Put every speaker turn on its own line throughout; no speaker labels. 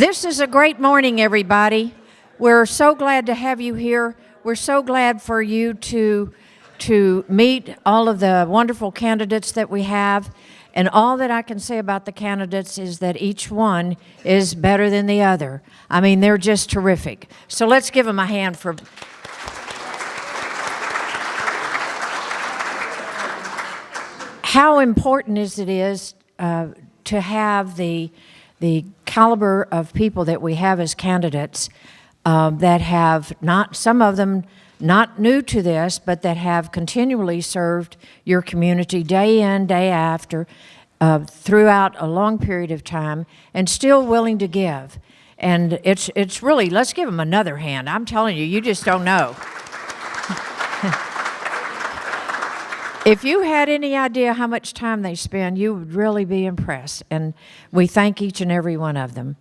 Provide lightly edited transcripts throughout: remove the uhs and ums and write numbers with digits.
This is a great morning, everybody. We're so glad to have you here. We're so glad for you to meet all of the wonderful candidates that we have. And all that I can say about the candidates is that each one is better than the other. I mean, they're just terrific. So let's give them a hand for... How important it is to have the caliber of people that we have as candidates that have not, some of them not new to this, but that have continually served your community day in, day after, throughout a long period of time, and still willing to give. And it's really, let's give them another hand. I'm telling you, you just don't know. If you had any idea how much time they spend, you would really be impressed, and we thank each and every one of them.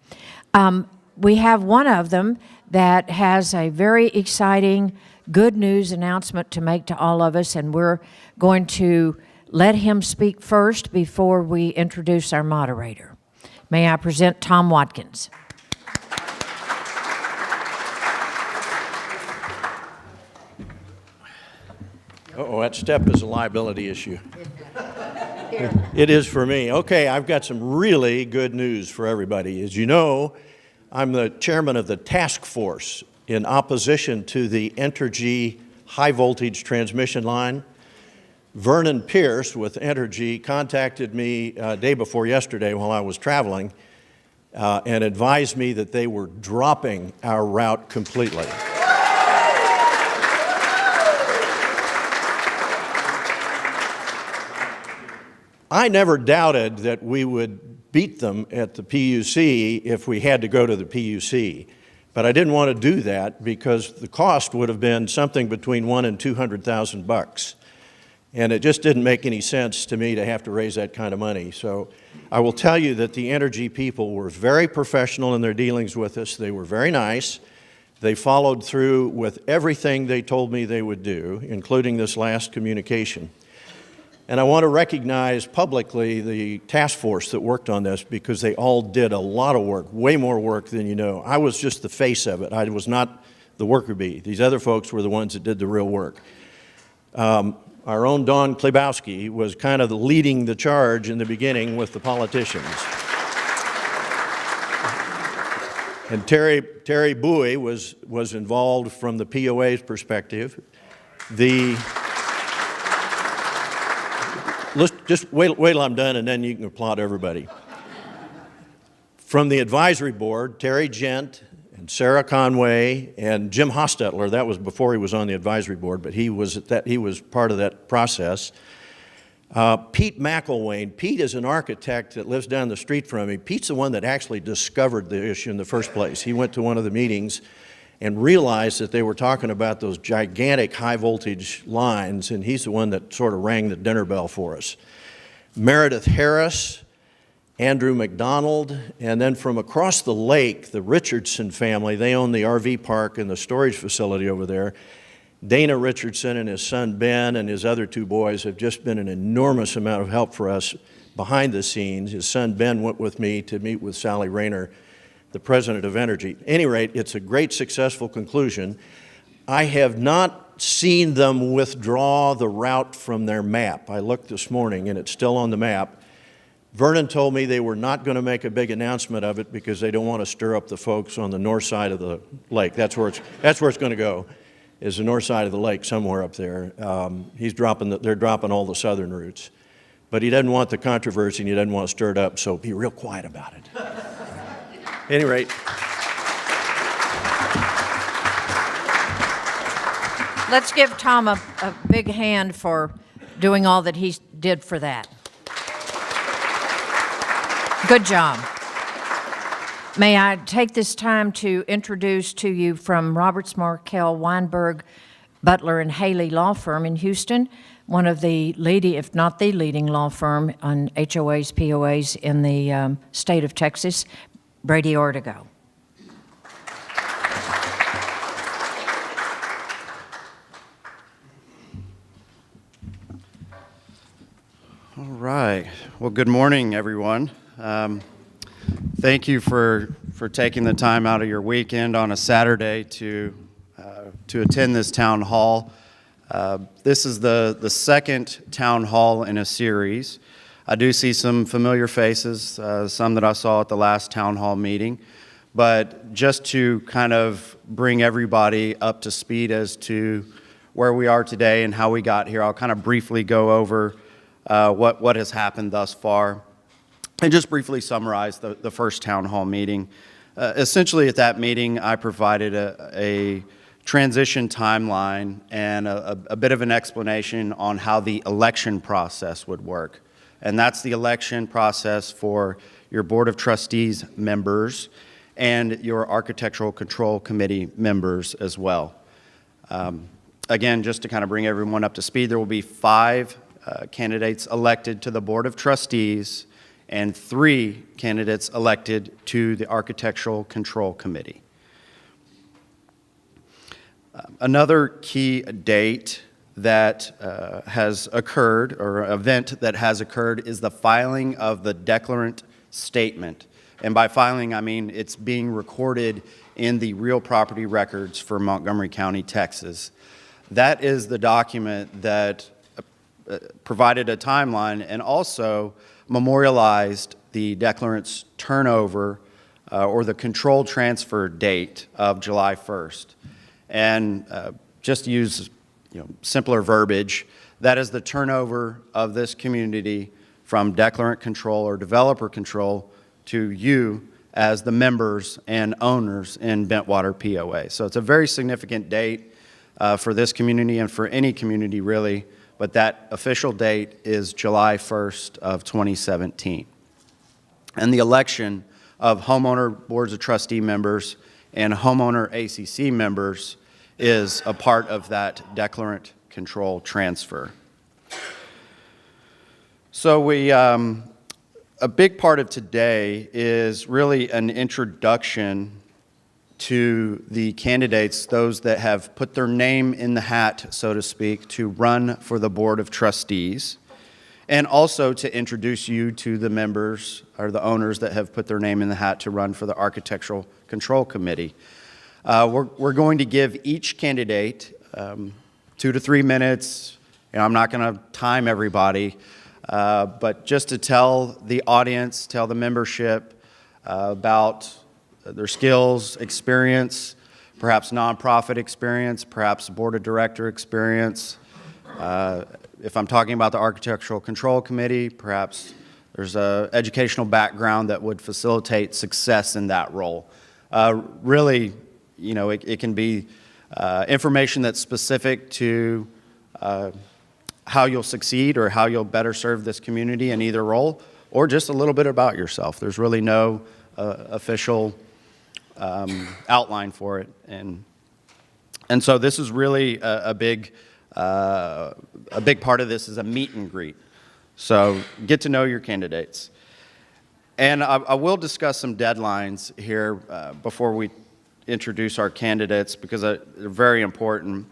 We have one of them that has a very exciting good news announcement to make to all of us, and we're going to let him speak first before we introduce our moderator. May I present Tom Watkins.
Uh-oh, that step is a liability issue. It is for me. Okay, I've got some really good news for everybody. As you know, I'm the chairman of the task force in opposition to the Entergy high voltage transmission line. Vernon Pierce with Entergy contacted me day before yesterday while I was traveling and advised me that they were dropping our route completely. I never doubted that we would beat them at the PUC if we had to go to the PUC, but I didn't want to do that because the cost would have been something between $100,000 and $200,000, and it just didn't make any sense to me to have to raise that kind of money. So I will tell you that the Entergy people were very professional in their dealings with us. They were very nice. They followed through with everything they told me they would do, including this last communication. And I want to recognize publicly the task force that worked on this because they all did a lot of work, way more work than you know. I was just the face of it. I was not the worker bee. These other folks were the ones that did the real work. Our own Don Klebowski was kind of leading the charge in the beginning with the politicians. And Terry Bowie was involved from the POA's perspective. Let's just wait till I'm done and then you can applaud everybody. From the advisory board, Terry Gent and Sarah Conway and Jim Hostetler, that was before he was on the advisory board, but he was part of that process. Pete McElwain. Pete is an architect that lives down the street from me. Pete's the one that actually discovered the issue in the first place. He went to one of the meetings and realized that they were talking about those gigantic high voltage lines, and he's the one that sort of rang the dinner bell for us. Meredith Harris, Andrew McDonald, and then from across the lake, the Richardson family, they own the RV park and the storage facility over there. Dana Richardson and his son Ben and his other two boys have just been an enormous amount of help for us behind the scenes. His son Ben went with me to meet with Sally Rayner, the president of Entergy. At any rate, it's a great successful conclusion. I have not seen them withdraw the route from their map. I looked this morning and it's still on the map. Vernon told me they were not going to make a big announcement of it because they don't want to stir up the folks on the north side of the lake. That's where it's going to go, is the north side of the lake somewhere up there. They're dropping all the southern routes. But he doesn't want the controversy and he doesn't want to stir it up, so be real quiet about it. At any rate,
Let's give Tom a big hand for doing all that he did for that. Good job. May I take this time to introduce to you from Roberts, Markell, Weinberg, Butler, and Haley Law Firm in Houston, one of the leading, if not the leading law firm on HOAs, POAs in the state of Texas, Brady Ortego.
All right. Well, good morning, everyone. Thank you for for taking the time out of your weekend on a Saturday to attend this town hall. This is the second town hall in a series. I do see some familiar faces, some that I saw at the last town hall meeting, but just to kind of bring everybody up to speed as to where we are today and how we got here, I'll kind of briefly go over what has happened thus far and just briefly summarize the first town hall meeting. Essentially at that meeting, I provided a transition timeline and a bit of an explanation on how the election process would work. And that's the election process for your Board of Trustees members and your Architectural Control Committee members as well. Again, just to kind of bring everyone up to speed, there will be 5 candidates elected to the Board of Trustees and 3 candidates elected to the Architectural Control Committee. Another key date that has occurred, or event that has occurred, is the filing of the declarant statement. And by filing, I mean it's being recorded in the real property records for Montgomery County, Texas. That is the document that provided a timeline and also memorialized the declarant's turnover or the control transfer date of July 1st. And just to use simpler verbiage, that is the turnover of this community from declarant control or developer control to you as the members and owners in Bentwater POA. So it's a very significant date for this community and for any community really, but that official date is July 1st of 2017. And the election of homeowner boards of trustee members and homeowner ACC members is a part of that declarant control transfer. So a big part of today is really an introduction to the candidates, those that have put their name in the hat, so to speak, to run for the Board of Trustees, and also to introduce you to the members or the owners that have put their name in the hat to run for the Architectural Control Committee. We're going to give each candidate 2 to 3 minutes. I'm not going to time everybody, but just to tell the audience, tell the membership about their skills, experience, perhaps nonprofit experience, perhaps board of director experience. If I'm talking about the Architectural Control Committee, perhaps there's an educational background that would facilitate success in that role. Really, it can be information that's specific to how you'll succeed or how you'll better serve this community in either role, or just a little bit about yourself. There's really no official outline for it. And so this is really a big part of this is a meet and greet. So get to know your candidates. And I will discuss some deadlines here before we introduce our candidates because they're very important.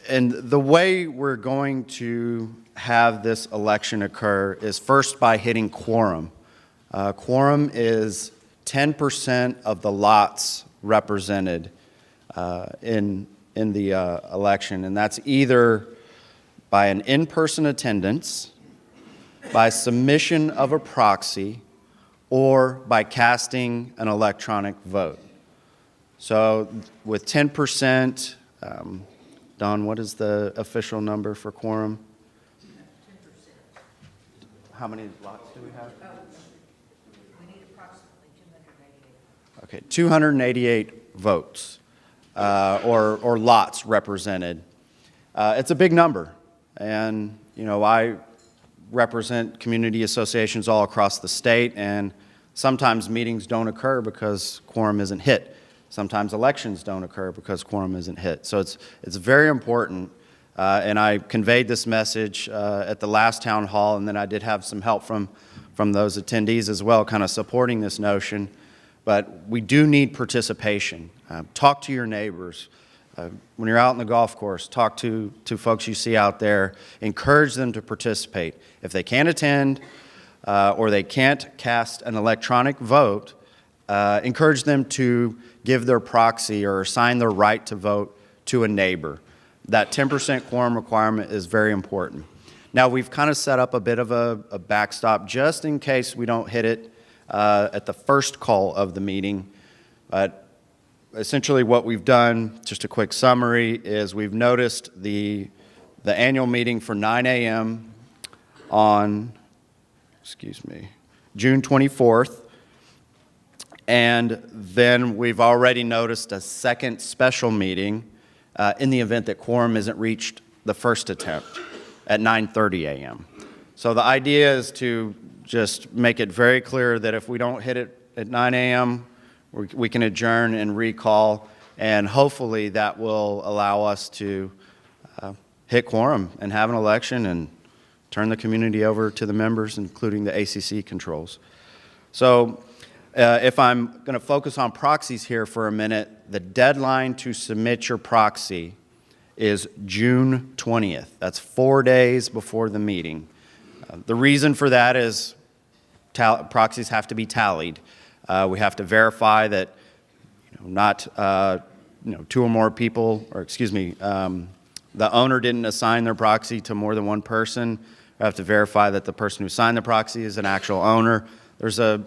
And the way we're going to have this election occur is first by hitting quorum. Quorum is 10% of the lots represented in the election, and that's either by an in-person attendance, by submission of a proxy, or by casting an electronic vote. So with 10%, Don, what is the official number for quorum? 10%. How many lots do we have?
We need approximately 288.
Okay, 288 votes or lots represented. It's a big number, and I represent community associations all across the state, and sometimes meetings don't occur because quorum isn't hit. Sometimes elections don't occur because quorum isn't hit. So it's very important, and I conveyed this message at the last town hall, and then I did have some help from those attendees as well, kind of supporting this notion. But we do need participation. Talk to your neighbors. When you're out on the golf course, talk to folks you see out there. Encourage them to participate. If they can't attend, or they can't cast an electronic vote, encourage them to give their proxy or assign their right to vote to a neighbor. That 10% quorum requirement is very important. Now, we've kind of set up a bit of a backstop just in case we don't hit it at the first call of the meeting. But essentially what we've done, just a quick summary, is we've noticed the annual meeting for 9 a.m. on, June 24th. And then we've already noticed a second special meeting in the event that quorum isn't reached the first attempt at 9:30 a.m. So the idea is to just make it very clear that if we don't hit it at 9 a.m., we can adjourn and recall, and hopefully that will allow us to hit quorum and have an election and turn the community over to the members, including the ACC controls. So if I'm going to focus on proxies here for a minute, the deadline to submit your proxy is June 20th. That's 4 days before the meeting. The reason for that is proxies have to be tallied. We have to verify that not two or more people, or the owner didn't assign their proxy to more than one person. We have to verify that the person who signed the proxy is an actual owner. There's a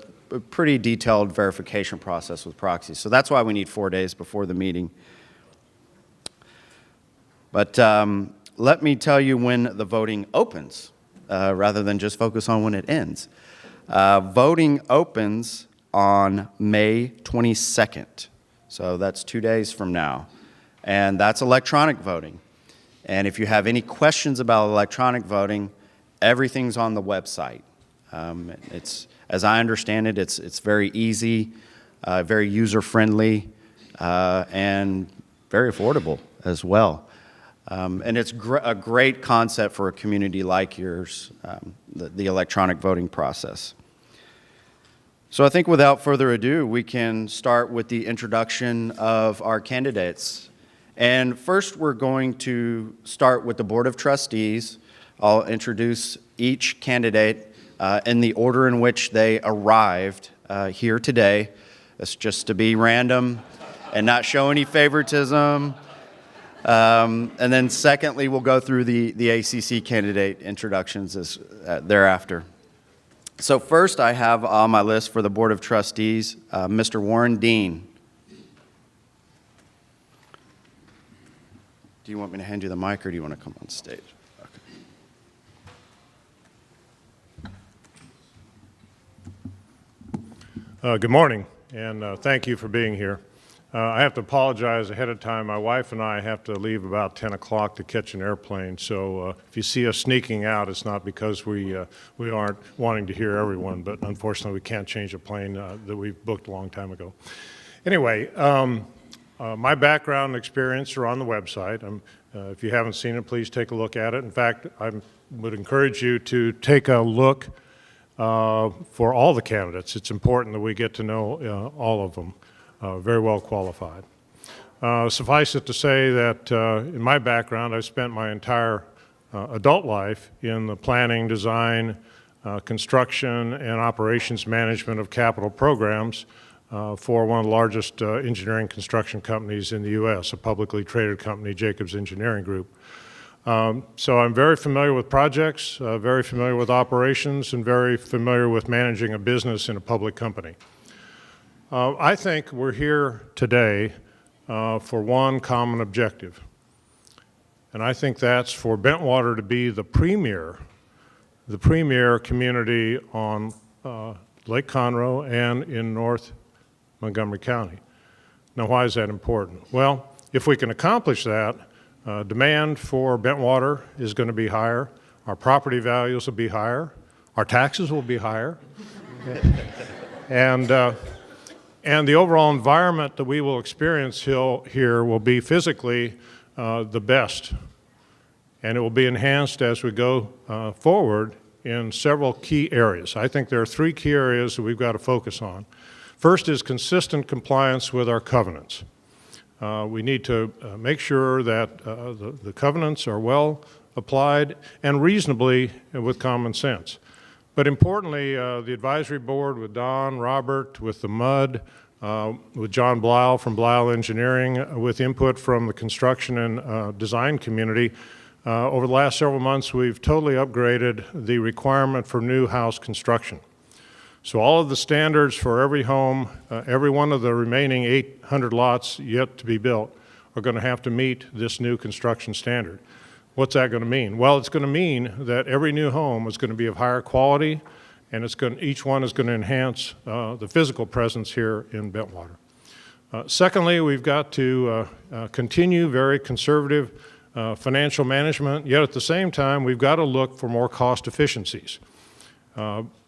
pretty detailed verification process with proxies. So that's why we need 4 days before the meeting. But let me tell you when the voting opens, rather than just focus on when it ends. Voting opens on May 22nd. So that's 2 days from now. And that's electronic voting. And if you have any questions about electronic voting, everything's on the website. As I understand it, it's very easy, very user-friendly, and very affordable as well. And it's a great concept for a community like yours, the electronic voting process. So I think without further ado, we can start with the introduction of our candidates. And first, we're going to start with the Board of Trustees. I'll introduce each candidate in the order in which they arrived here today. That's just to be random and not show any favoritism. And then secondly, we'll go through the ACC candidate introductions thereafter. So first I have on my list for the Board of Trustees, Mr. Warren Dean. Do you want me to hand you the mic or do you want to come on stage?
Okay. Good morning, and thank you for being here. I have to apologize ahead of time. My wife and I have to leave about 10 o'clock to catch an airplane, so if you see us sneaking out, it's not because we aren't wanting to hear everyone, but unfortunately we can't change a plane that we booked a long time ago. Anyway, my background and experience are on the website. If you haven't seen it, please take a look at it. In fact, I would encourage you to take a look for all the candidates. It's important that we get to know all of them. Very well qualified. Suffice it to say that in my background, I've spent my entire adult life in the planning, design, construction, and operations management of capital programs for one of the largest engineering construction companies in the U.S., a publicly traded company, Jacobs Engineering Group. So I'm very familiar with projects, very familiar with operations, and very familiar with managing a business in a public company. I think we're here today for one common objective, and I think that's for Bentwater to be the premier community on Lake Conroe and in North Montgomery County. Now, why is that important? Well, if we can accomplish that, demand for Bentwater is going to be higher, our property values will be higher, our taxes will be higher, and the overall environment that we will experience here will be physically the best. And it will be enhanced as we go forward in several key areas. I think there are three key areas that we've got to focus on. First is consistent compliance with our covenants. We need to make sure that the covenants are well applied and reasonably with common sense. But importantly, the advisory board with Don, Robert, with the MUD, with John Blau from Blau Engineering, with input from the construction and design community, over the last several months, we've totally upgraded the requirement for new house construction. So all of the standards for every home, every one of the remaining 800 lots yet to be built are going to have to meet this new construction standard. What's that going to mean? Well, it's going to mean that every new home is going to be of higher quality, and each one is going to enhance the physical presence here in Bentwater. Secondly, we've got to continue very conservative financial management, yet at the same time, we've got to look for more cost efficiencies.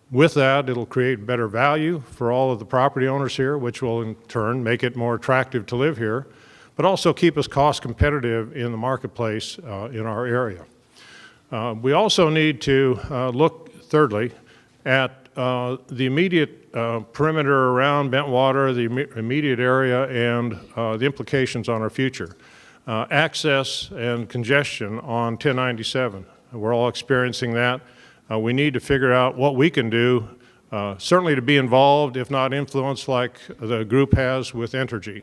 With that, it'll create better value for all of the property owners here, which will in turn make it more attractive to live here, but also keep us cost competitive in the marketplace in our area. We also need to look, thirdly, at the immediate perimeter around Bentwater, the immediate area, and the implications on our future. Access and congestion on 1097. We're all experiencing that. We need to figure out what we can do, certainly to be involved, if not influenced like the group has with Entergy.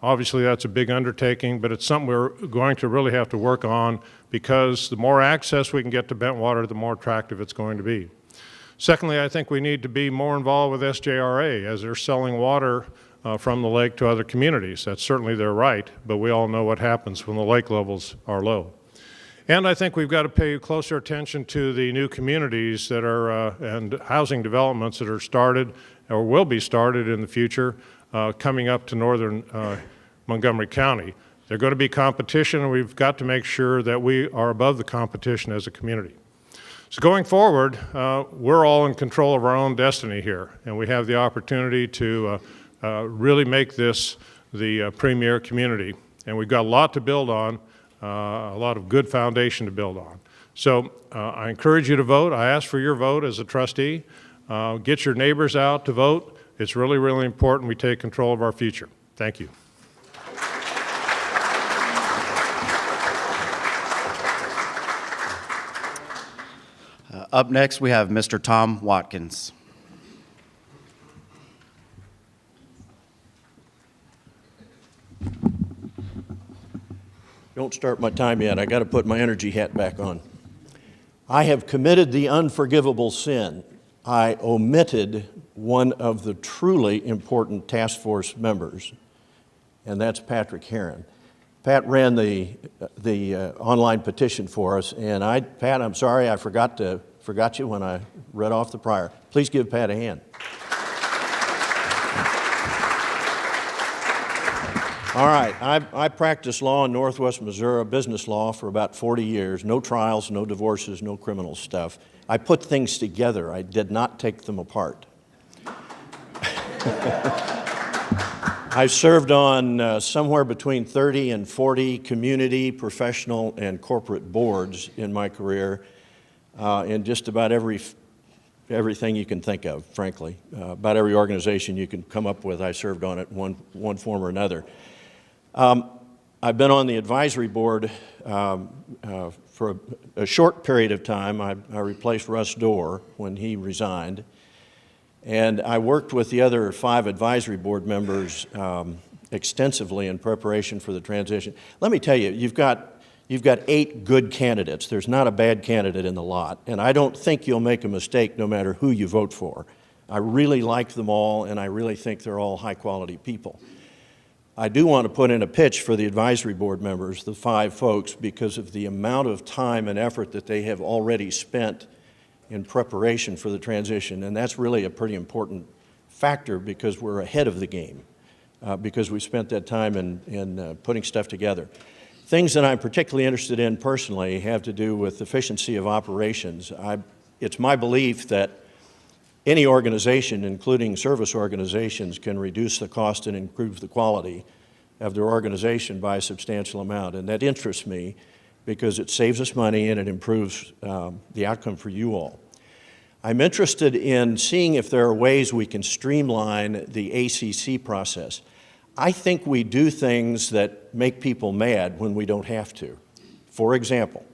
Obviously, that's a big undertaking, but it's something we're going to really have to work on because the more access we can get to Bentwater, the more attractive it's going to be. Secondly, I think we need to be more involved with SJRA as they're selling water from the lake to other communities. That's certainly their right, but we all know what happens when the lake levels are low. And I think we've got to pay closer attention to the new communities that are and housing developments that are started or will be started in the future coming up to northern Montgomery County. They're going to be competition, and we've got to make sure that we are above the competition as a community. So going forward, we're all in control of our own destiny here, and we have the opportunity to really make this the premier community. And we've got a lot to build on, a lot of good foundation to build on. So I encourage you to vote. I ask for your vote as a trustee. Get your neighbors out to vote. It's really, really important we take control of our future. Thank you.
Up next, we have Mr. Tom Watkins.
Don't start my time yet. I got to put my energy hat back on. I have committed the unforgivable sin. I omitted one of the truly important task force members, and that's Patrick Heron. Pat ran the online petition for us, and Pat, I'm sorry I forgot you when I read off the prior. Please give Pat a hand. All right, I practiced law in Northwest Missouri, business law, for about 40 years. No trials, no divorces, no criminal stuff. I put things together. I did not take them apart. I served on somewhere between 30 and 40 community, professional, and corporate boards in my career, in just about everything you can think of, frankly. About every organization you can come up with, I served on it in one form or another. I've been on the advisory board for a short period of time. I replaced Russ Dorr when he resigned. And I worked with the other 5 advisory board members extensively in preparation for the transition. Let me tell you, you've got 8 good candidates. There's not a bad candidate in the lot. And I don't think you'll make a mistake no matter who you vote for. I really like them all, and I really think they're all high-quality people. I do want to put in a pitch for the advisory board members, the 5 folks, because of the amount of time and effort that they have already spent in preparation for the transition. And that's really a pretty important factor because we're ahead of the game, because we spent that time in putting stuff together. Things that I'm particularly interested in personally have to do with efficiency of operations. It's my belief that any organization, including service organizations, can reduce the cost and improve the quality of their organization by a substantial amount. And that interests me because it saves us money and it improves the outcome for you all. I'm interested in seeing if there are ways we can streamline the ACC process. I think we do things that make people mad when we don't have to. For example,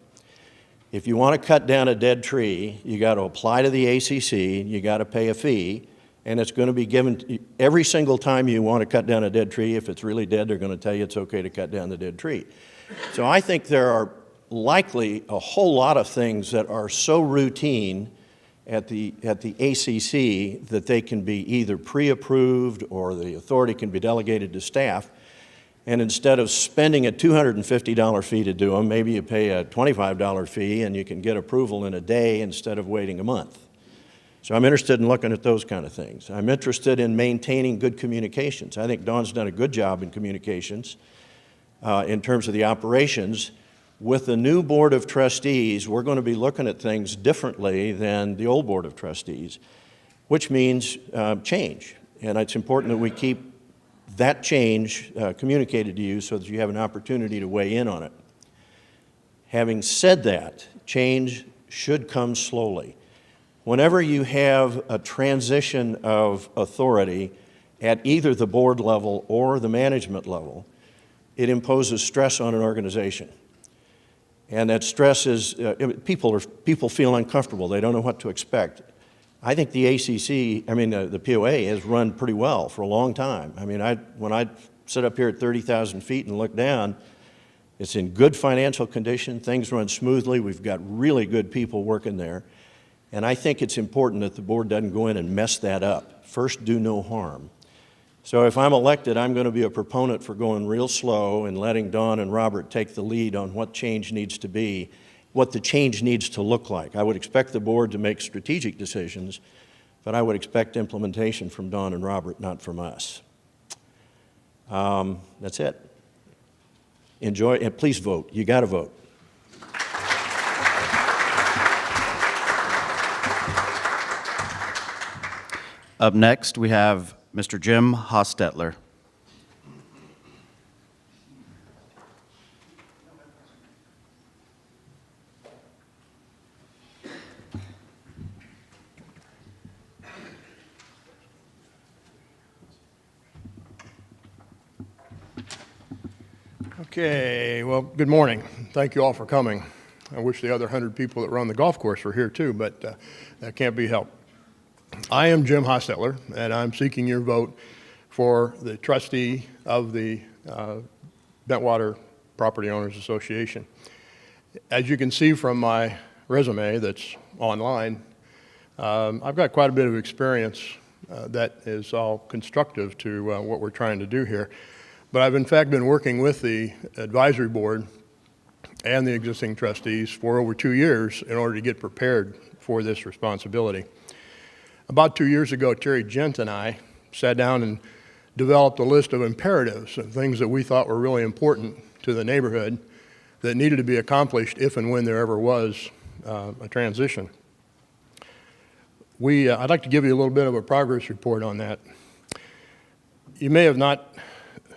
If you want to cut down a dead tree, you got to apply to the ACC, you got to pay a fee, and it's going to be given every single time you want to cut down a dead tree. If it's really dead, they're going to tell you it's okay to cut down the dead tree. So I think there are likely a whole lot of things that are so routine at the ACC that they can be either pre-approved or the authority can be delegated to staff. And instead of spending a $250 fee to do them, maybe you pay a $25 fee and you can get approval in a day instead of waiting a month. So I'm interested in looking at those kind of things. I'm interested in maintaining good communications. I think Dawn's done a good job in communications in terms of the operations. With the new Board of Trustees, we're going to be looking at things differently than the old Board of Trustees, which means change. And it's important that we keep that change communicated to you so that you have an opportunity to weigh in on it. Having said that, change should come slowly. Whenever you have a transition of authority at either the board level or the management level, it imposes stress on an organization. And that stress is, people feel uncomfortable. They don't know what to expect. I think the the POA has run pretty well for a long time. I mean, when I sit up here at 30,000 feet and look down, it's in good financial condition. Things run smoothly. We've got really good people working there. And I think it's important that the board doesn't go in and mess that up. First, do no harm. So if I'm elected, I'm going to be a proponent for going real slow and letting Dawn and Robert take the lead on what change needs to be, what the change needs to look like. I would expect the board to make strategic decisions, but I would expect implementation from Dawn and Robert, not from us. That's it. Enjoy, and please vote. You got to vote.
Up next, we have Mr. Jim Hostetler.
Okay, well, good morning. Thank you all for coming. I wish the other 100 people that run the golf course were here too, but that can't be helped. I am Jim Hostetler, and I'm seeking your vote for the trustee of the Bentwater Property Owners Association. As you can see from my resume that's online, I've got quite a bit of experience that is all constructive to what we're trying to do here. But I've in fact been working with the advisory board and the existing trustees for over 2 years in order to get prepared for this responsibility. About 2 years ago, Terry Gent and I sat down and developed a list of imperatives and things that we thought were really important to the neighborhood that needed to be accomplished if and when there ever was a transition. I'd like to give you a little bit of a progress report on that. You may have not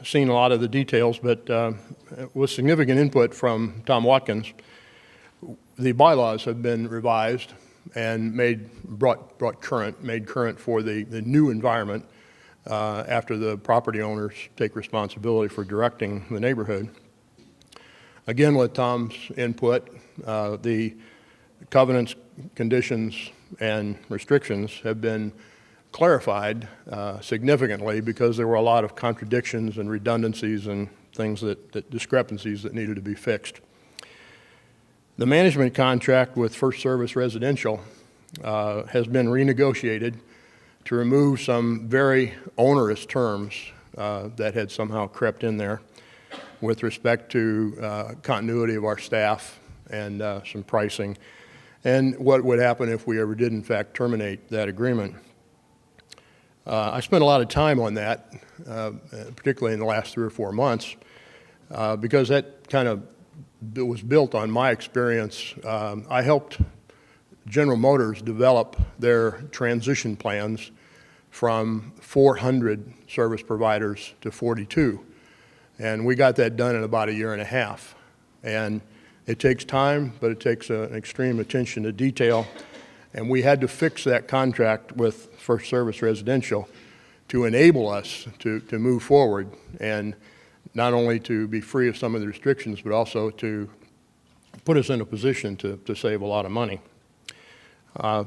seen a lot of the details, but with significant input from Tom Watkins, the bylaws have been revised and made current for the new environment after the property owners take responsibility for directing the neighborhood. Again, with Tom's input, the covenants, conditions, and restrictions have been clarified significantly because there were a lot of contradictions and redundancies and things discrepancies that needed to be fixed. The management contract with First Service Residential has been renegotiated to remove some very onerous terms that had somehow crept in there with respect to continuity of our staff and some pricing and what would happen if we ever did in fact terminate that agreement. I spent a lot of time on that, particularly in the last 3 or 4 months, because that kind of was built on my experience. I helped General Motors develop their transition plans from 400 service providers to 42. And we got that done in about 1.5 years. And it takes time, but it takes an extreme attention to detail. And we had to fix that contract with First Service Residential to enable us to move forward and not only to be free of some of the restrictions, but also to put us in a position to save a lot of money. I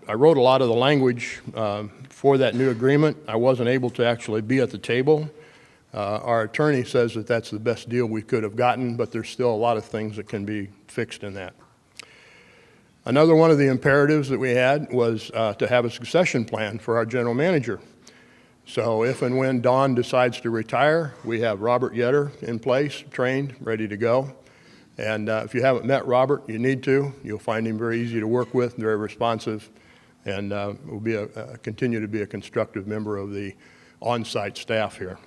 wrote a lot of the language for that new agreement. I wasn't able to actually be at the table. Our attorney says that that's the best deal we could have gotten, but there's still a lot of things that can be fixed in that. Another one of the imperatives that we had was to have a succession plan for our general manager. So if and when Don decides to retire, we have Robert Yetter in place, trained, ready to go. And if you haven't met Robert, you need to. You'll find him very easy to work with, very responsive, and will be continue to be a constructive member of the on-site staff here.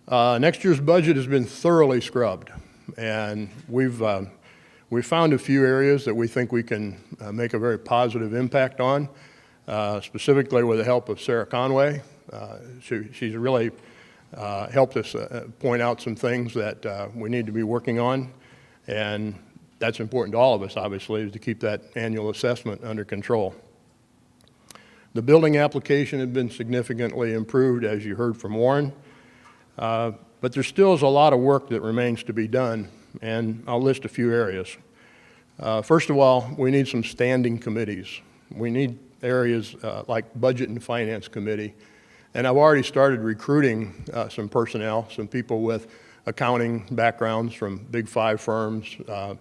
Next year's budget has been thoroughly scrubbed, and we've found a few areas that we think we can make a very positive impact on, specifically with the help of Sarah Conway. She's really helped us point out some things that we need to be working on, and that's important to all of us, obviously, is to keep that annual assessment under control. The building application has been significantly improved, as you heard from Warren, but there still is a lot of work that remains to be done, and I'll list a few areas. First of all, we need some standing committees. We need areas like Budget and Finance Committee. And I've already started recruiting some personnel, some people with accounting backgrounds from Big Five firms. And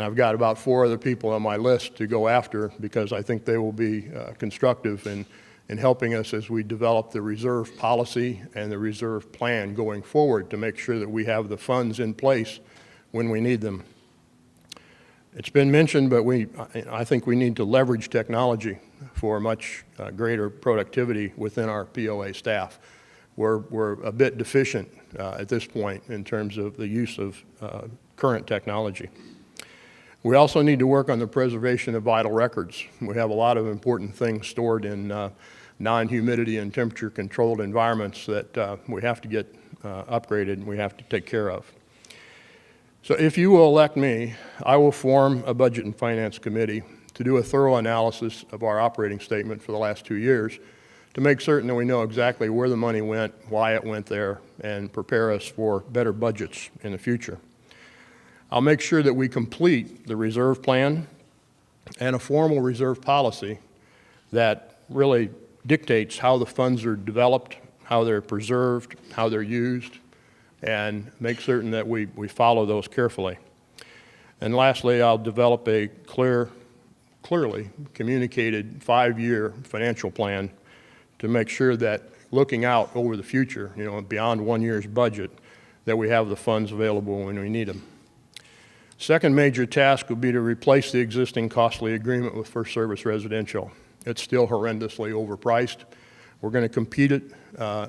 I've got about 4 other people on my list to go after because I think they will be constructive in helping us as we develop the reserve policy and the reserve plan going forward to make sure that we have the funds in place when we need them. It's been mentioned, but I think we need to leverage technology for much greater productivity within our POA staff. We're a bit deficient at this point in terms of the use of current technology. We also need to work on the preservation of vital records. We have a lot of important things stored in non-humidity and temperature controlled environments that we have to get upgraded and we have to take care of. So if you will elect me, I will form a Budget and Finance Committee to do a thorough analysis of our operating statement for the last 2 years to make certain that we know exactly where the money went, why it went there, and prepare us for better budgets in the future. I'll make sure that we complete the reserve plan and a formal reserve policy that really dictates how the funds are developed, how they're preserved, how they're used, and make certain that we follow those carefully. And lastly, I'll develop a clearly communicated 5-year financial plan to make sure that looking out over the future, beyond 1 year's budget, that we have the funds available when we need them. Second major task will be to replace the existing costly agreement with First Service Residential. It's still horrendously overpriced. We're going to compete it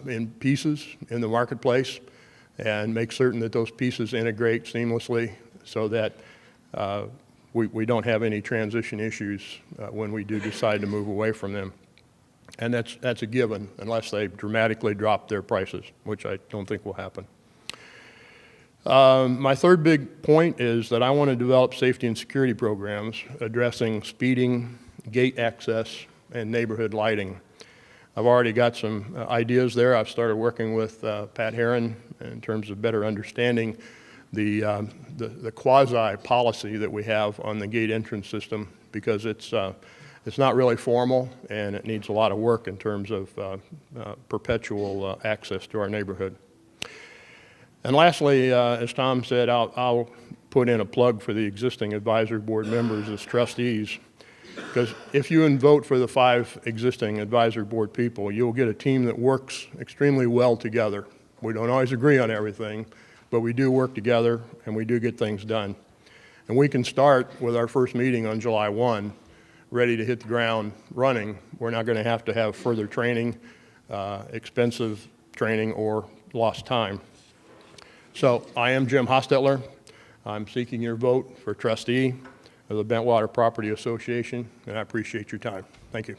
in pieces in the marketplace and make certain that those pieces integrate seamlessly so that we don't have any transition issues when we do decide to move away from them. And that's a given unless they dramatically drop their prices, which I don't think will happen. My third big point is that I want to develop safety and security programs addressing speeding, gate access, and neighborhood lighting. I've already got some ideas there. I've started working with Pat Herron in terms of better understanding the quasi-policy that we have on the gate entrance system because it's not really formal and it needs a lot of work in terms of perpetual access to our neighborhood. And lastly, as Tom said, I'll put in a plug for the existing advisory board members as trustees. Because if you vote for the 5 existing advisory board people, you'll get a team that works extremely well together. We don't always agree on everything, but we do work together and we do get things done. And we can start with our first meeting on July 1, ready to hit the ground running. We're not going to have further training, expensive training, or lost time. So I am Jim Hostetler. I'm seeking your vote for trustee of the Bentwater Property Association, and I appreciate your time. Thank you.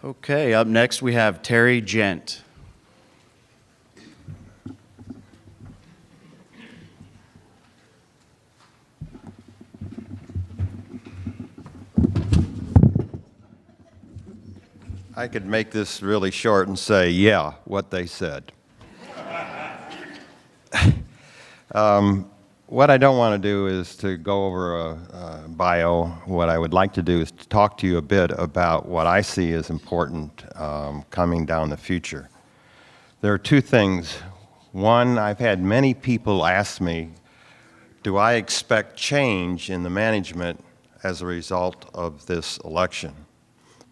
Okay, up next we have Terry Gent.
I could make this really short and say, yeah, what they said. What I don't want to do is to go over a bio. What I would like to do is to talk to you a bit about what I see as important coming down the future. There are two things. One, I've had many people ask me, do I expect change in the management as a result of this election?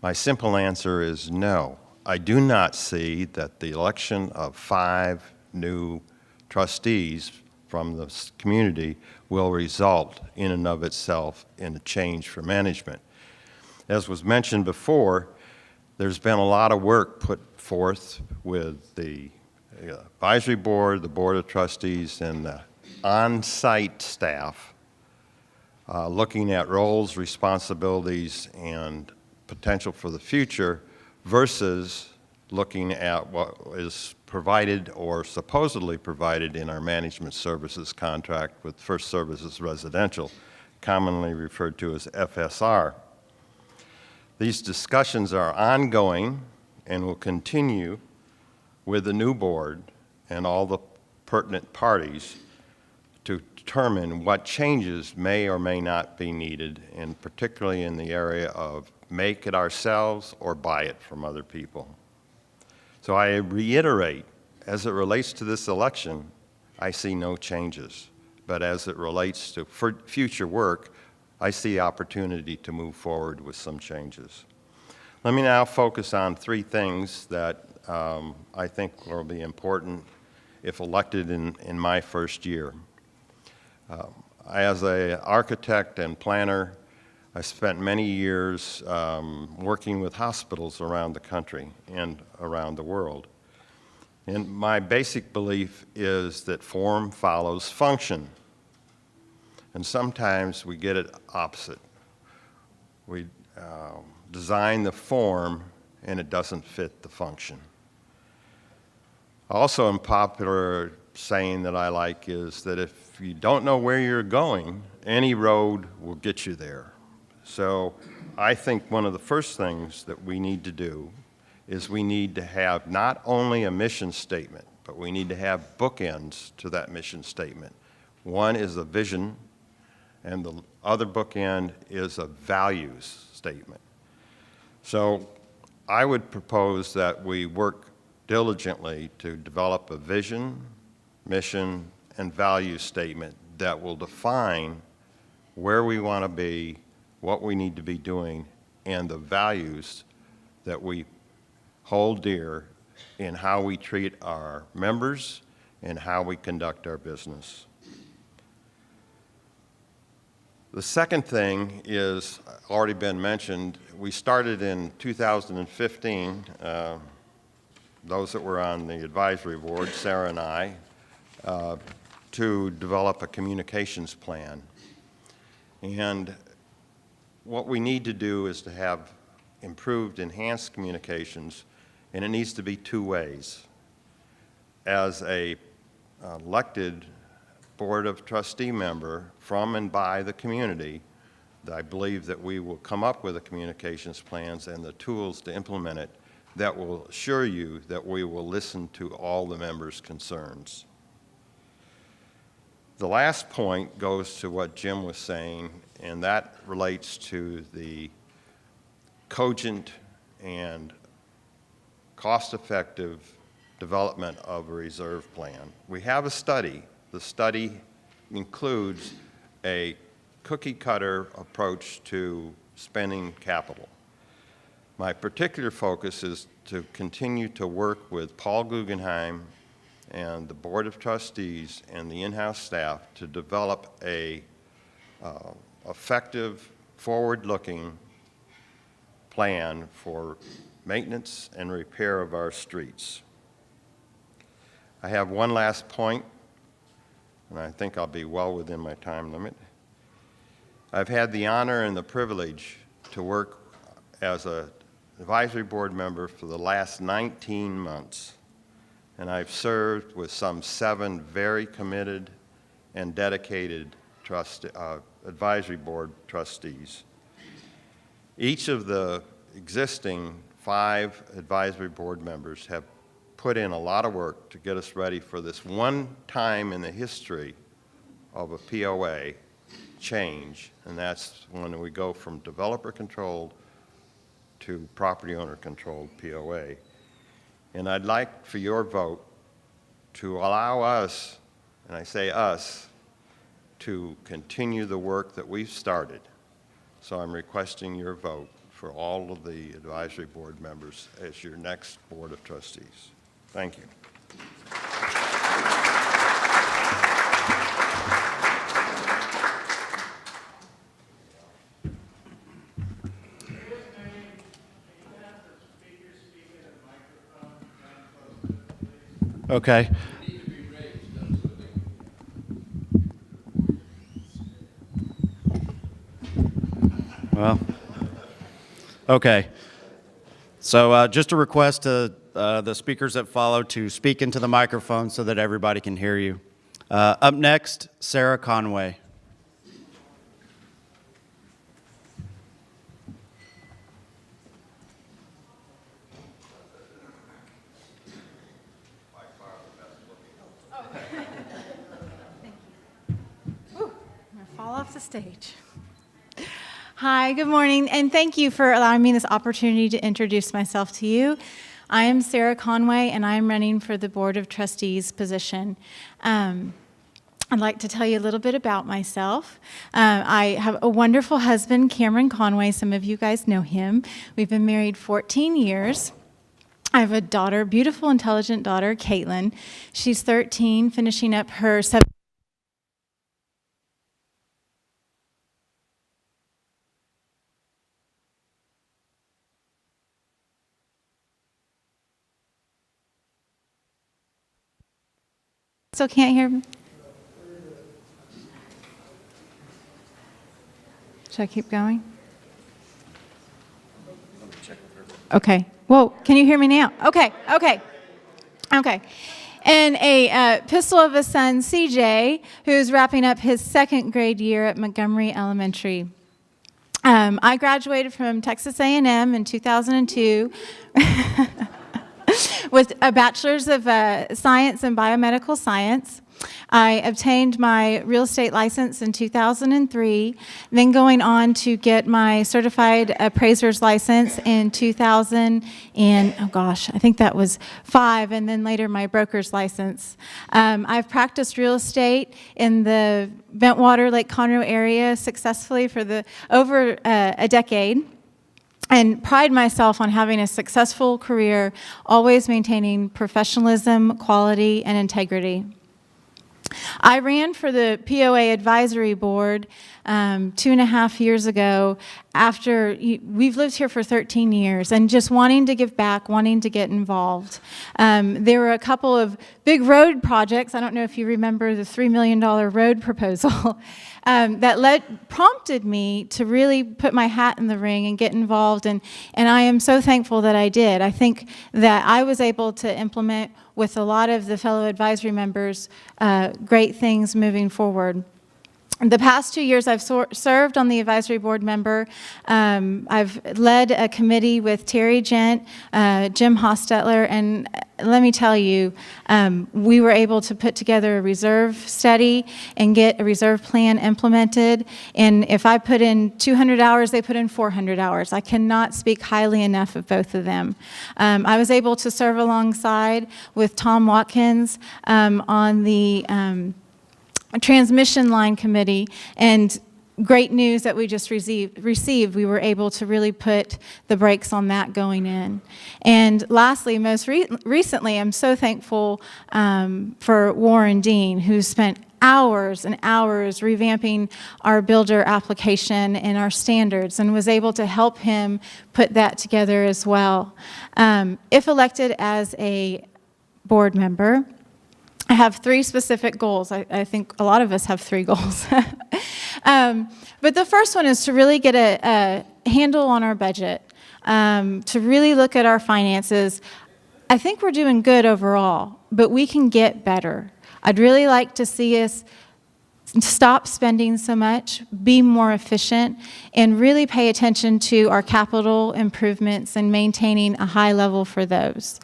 My simple answer is no. I do not see that the election of 5 new trustees from the community will result in and of itself in a change for management. As was mentioned before, there's been a lot of work put forth with the advisory board, the board of trustees, and the on-site staff looking at roles, responsibilities, and potential for the future versus looking at what is provided or supposedly provided in our management services contract with First Services Residential, commonly referred to as FSR. These discussions are ongoing and will continue with the new board and all the pertinent parties to determine what changes may or may not be needed, and particularly in the area of make it ourselves or buy it from other people. So I reiterate, as it relates to this election, I see no changes. But as it relates to future work, I see opportunity to move forward with some changes. Let me now focus on 3 things that I think will be important if elected in my first year. As an architect and planner, I spent many years working with hospitals around the country and around the world. And my basic belief is that form follows function. And sometimes we get it opposite. We design the form and it doesn't fit the function. Also, a popular saying that I like is that if you don't know where you're going, any road will get you there. So I think one of the first things that we need to do is we need to have not only a mission statement, but we need to have bookends to that mission statement. One is a vision, and the other bookend is a values statement. So I would propose that we work diligently to develop a vision, mission, and value statement that will define where we want to be, what we need to be doing, and the values that we hold dear in how we treat our members and how we conduct our business. The second thing is already been mentioned. We started in 2015, those that were on the advisory board, Sarah and I, to develop a communications plan. And what we need to do is to have improved, enhanced communications, and it needs to be 2 ways. As a elected Board of Trustee member from and by the community, I believe that we will come up with the communications plans and the tools to implement it that will assure you that we will listen to all the members' concerns. The last point goes to what Jim was saying, and that relates to the cogent and cost-effective development of a reserve plan. We have a study. The study includes a cookie-cutter approach to spending capital. My particular focus is to continue to work with Paul Guggenheim and the Board of Trustees and the in-house staff to develop a effective, forward-looking plan for maintenance and repair of our streets. I have one last point, and I think I'll be well within my time limit. I've had the honor and the privilege to work as an advisory board member for the last 19 months, and I've served with some 7 very committed and dedicated advisory board trustees. Each of the existing 5 advisory board members have put in a lot of work to get us ready for this one time in the history of a POA change, and that's when we go from developer-controlled to property owner-controlled POA. And I'd like for your vote to allow us, and I say us, to continue the work that we've started. So I'm requesting your vote for all of the advisory board members as your next Board of Trustees. Thank you.
Okay. Well, okay. So just a request to the speakers that follow to speak into the microphone so that everybody can hear you. Up next, Sarah Conway.
Fall off the stage. Hi, good morning, and thank you for allowing me this opportunity to introduce myself to you. I am Sarah Conway, and I am running for the Board of Trustees position. I'd like to tell you a little bit about myself. I have a wonderful husband, Cameron Conway. Some of you guys know him. We've been married 14 years. I have a daughter, beautiful, intelligent daughter, Caitlin. She's 13, finishing up her 7th. Still can't hear me? Should I keep going? Okay. Whoa, can you hear me now? Okay. And a pistol of a son, CJ, who's wrapping up his 2nd grade year at Montgomery Elementary. I graduated from Texas A&M in 2002 with a bachelor's of science in biomedical science. I obtained my real estate license in 2003, then going on to get my certified appraiser's license in 2000 and, I think that was 5, and then later my broker's license. I've practiced real estate in the Bentwater, Lake Conroe area successfully for over a decade, and pride myself on having a successful career, always maintaining professionalism, quality, and integrity. I ran for the POA Advisory Board 2.5 years ago after we've lived here for 13 years and just wanting to give back, wanting to get involved. There were a couple of big road projects. I don't know if you remember the $3 million road proposal that prompted me to really put my hat in the ring and get involved, and I am so thankful that I did. I think that I was able to implement with a lot of the fellow advisory members great things moving forward. The past 2 years, I've served on the advisory board member. I've led a committee with Terry Gent, Jim Hostetler, and let me tell you, we were able to put together a reserve study and get a reserve plan implemented. And if I put in 200 hours, they put in 400 hours. I cannot speak highly enough of both of them. I was able to serve alongside with Tom Watkins on the transmission line committee, and great news that we just received. We were able to really put the brakes on that going in. And lastly, most recently, I'm so thankful for Warren Dean, who spent hours and hours revamping our builder application and our standards, and was able to help him put that together as well. If elected as a board member, I have 3 specific goals. I think a lot of us have 3 goals. But the first one is to really get a handle on our budget, to really look at our finances. I think we're doing good overall, but we can get better. I'd really like to see us stop spending so much, be more efficient, and really pay attention to our capital improvements and maintaining a high level for those.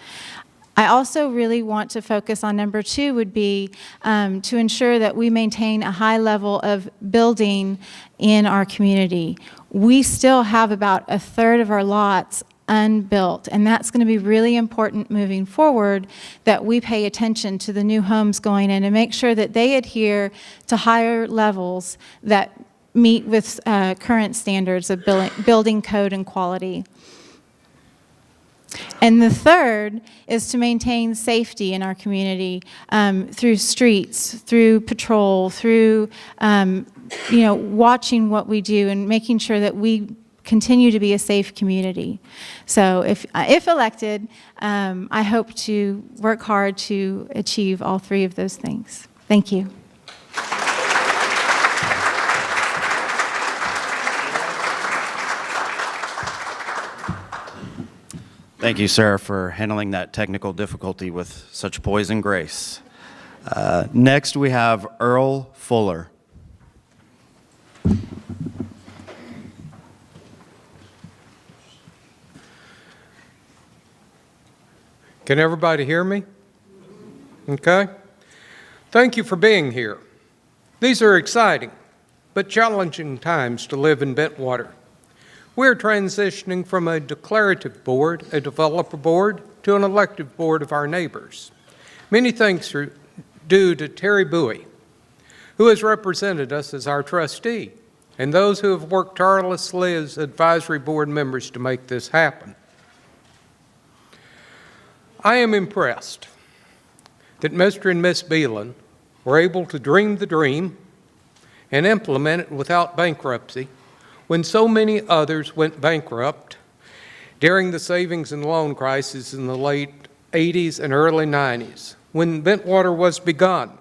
I also really want to focus on number 2 would be to ensure that we maintain a high level of building in our community. We still have about a third of our lots unbuilt, and that's going to be really important moving forward, that we pay attention to the new homes going in and make sure that they adhere to higher levels that meet with current standards of building code and quality. And the third is to maintain safety in our community through streets, through patrol, through watching what we do and making sure that we continue to be a safe community. So if elected, I hope to work hard to achieve all 3 of those things. Thank you.
Thank you, Sarah, for handling that technical difficulty with such poise and grace. Next, we have Earl Fuller.
Can everybody hear me? Okay. Thank you for being here. These are exciting but challenging times to live in Bentwater. We're transitioning from a declarative board, a developer board, to an elective board of our neighbors. Many thanks are due to Terry Bowie, who has represented us as our trustee, and those who have worked tirelessly as advisory board members to make this happen. I am impressed that Mr. and Miss Beelan were able to dream the dream and implement it without bankruptcy when so many others went bankrupt during the savings and loan crisis in the late 80s and early 90s, when Bentwater was begun,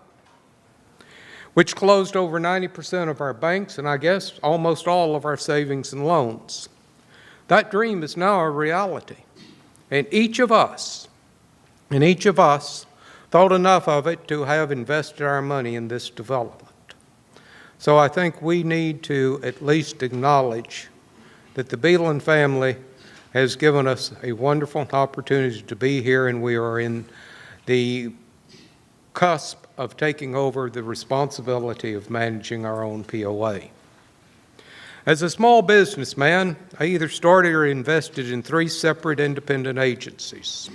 which closed over 90% of our banks and I guess almost all of our savings and loans. That dream is now a reality, and each of us thought enough of it to have invested our money in this development. So I think we need to at least acknowledge that the Beelan family has given us a wonderful opportunity to be here, and we are in the cusp of taking over the responsibility of managing our own POA. As a small businessman, I either started or invested in 3 separate independent agencies.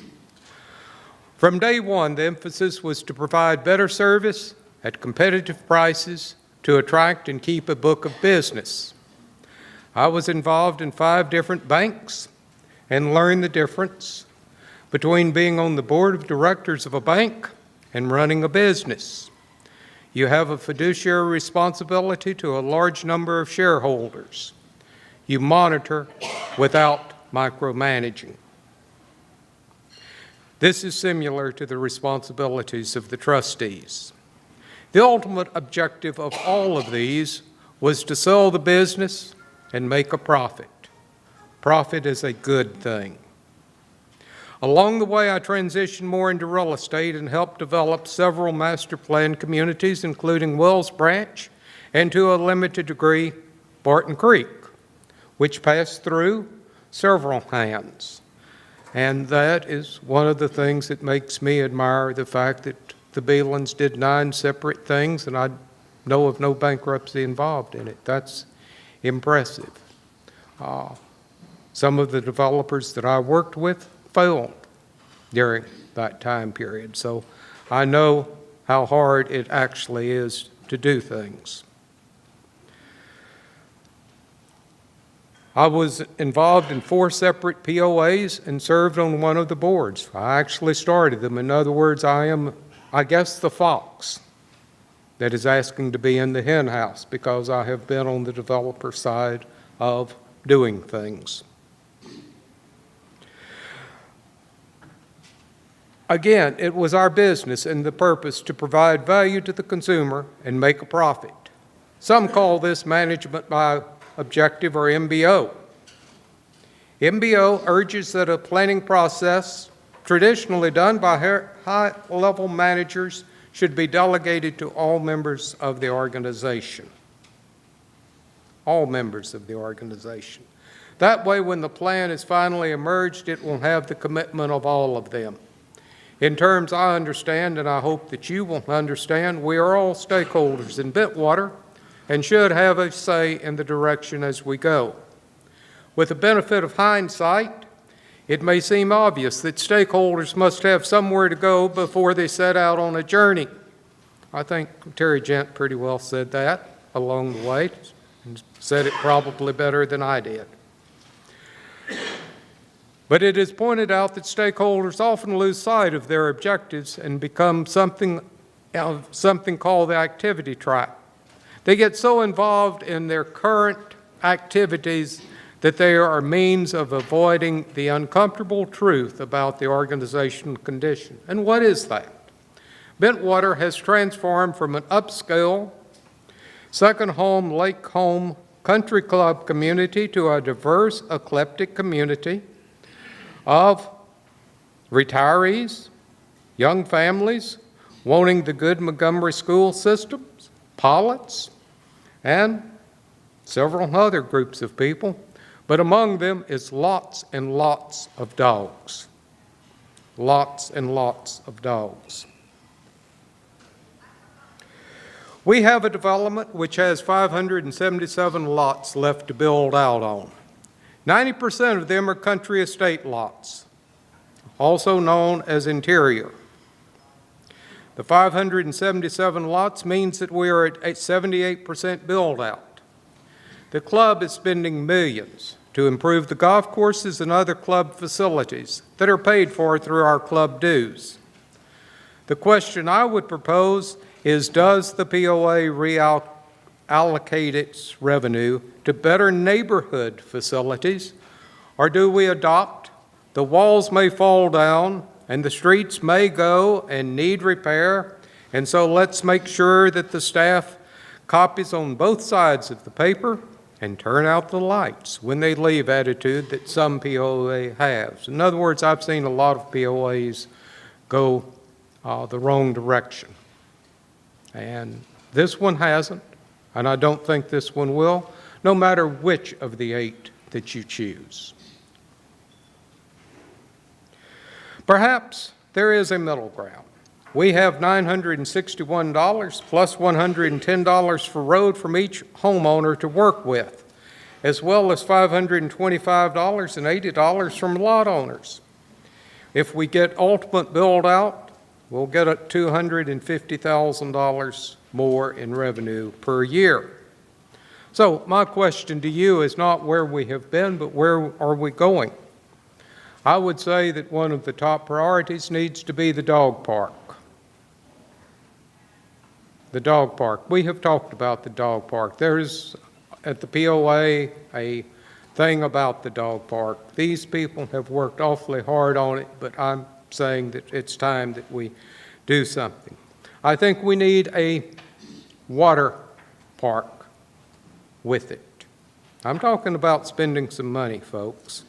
From day one, the emphasis was to provide better service at competitive prices to attract and keep a book of business. I was involved in 5 different banks and learned the difference between being on the board of directors of a bank and running a business. You have a fiduciary responsibility to a large number of shareholders. You monitor without micromanaging. This is similar to the responsibilities of the trustees. The ultimate objective of all of these was to sell the business and make a profit. Profit is a good thing. Along the way, I transitioned more into real estate and helped develop several master plan communities, including Wells Branch and, to a limited degree, Barton Creek, which passed through several hands. And that is one of the things that makes me admire the fact that the Beelans did 9 separate things, and I know of no bankruptcy involved in it. That's impressive. Some of the developers that I worked with failed during that time period, so I know how hard it actually is to do things. I was involved in 4 separate POAs and served on one of the boards. I actually started them. In other words, I am, I guess, the fox that is asking to be in the hen house because I have been on the developer side of doing things. Again, it was our business and the purpose to provide value to the consumer and make a profit. Some call this management by objective, or MBO. MBO urges that a planning process traditionally done by high-level managers should be delegated to all members of the organization. All members of the organization. That way, when the plan is finally emerged, it will have the commitment of all of them. In terms I understand, and I hope that you will understand, we are all stakeholders in Bentwater and should have a say in the direction as we go. With the benefit of hindsight, it may seem obvious that stakeholders must have somewhere to go before they set out on a journey. I think Terry Gent pretty well said that along the way, and said it probably better than I did. But it is pointed out that stakeholders often lose sight of their objectives and become something called the activity trap. They get so involved in their current activities that they are a means of avoiding the uncomfortable truth about the organizational condition. And what is that? Bentwater has transformed from an upscale, second home, lake home, country club community to a diverse, eclectic community of retirees, young families wanting the good Montgomery school systems, pilots, and several other groups of people. But among them is lots and lots of dogs. Lots and lots of dogs. We have a development which has 577 lots left to build out on. 90% of them are country estate lots, also known as interior. The 577 lots means that we are at 78% build out. The club is spending millions to improve the golf courses and other club facilities that are paid for through our club dues. The question I would propose is, does the POA reallocate its revenue to better neighborhood facilities, or do we adopt the walls may fall down and the streets may go and need repair, and so let's make sure that the staff copies on both sides of the paper and turn out the lights when they leave attitude that some POA has. In other words, I've seen a lot of POAs go the wrong direction. And this one hasn't, and I don't think this one will, no matter which of the 8 that you choose. Perhaps there is a middle ground. We have $961 plus $110 for road from each homeowner to work with, as well as $525 and $80 from lot owners. If we get ultimate build out, we'll get $250,000 more in revenue per year. So my question to you is not where we have been, but where are we going? I would say that one of the top priorities needs to be the dog park. The dog park. We have talked about the dog park. There's at the POA a thing about the dog park. These people have worked awfully hard on it, but I'm saying that it's time that we do something. I think we need a water park with it. I'm talking about spending some money, folks.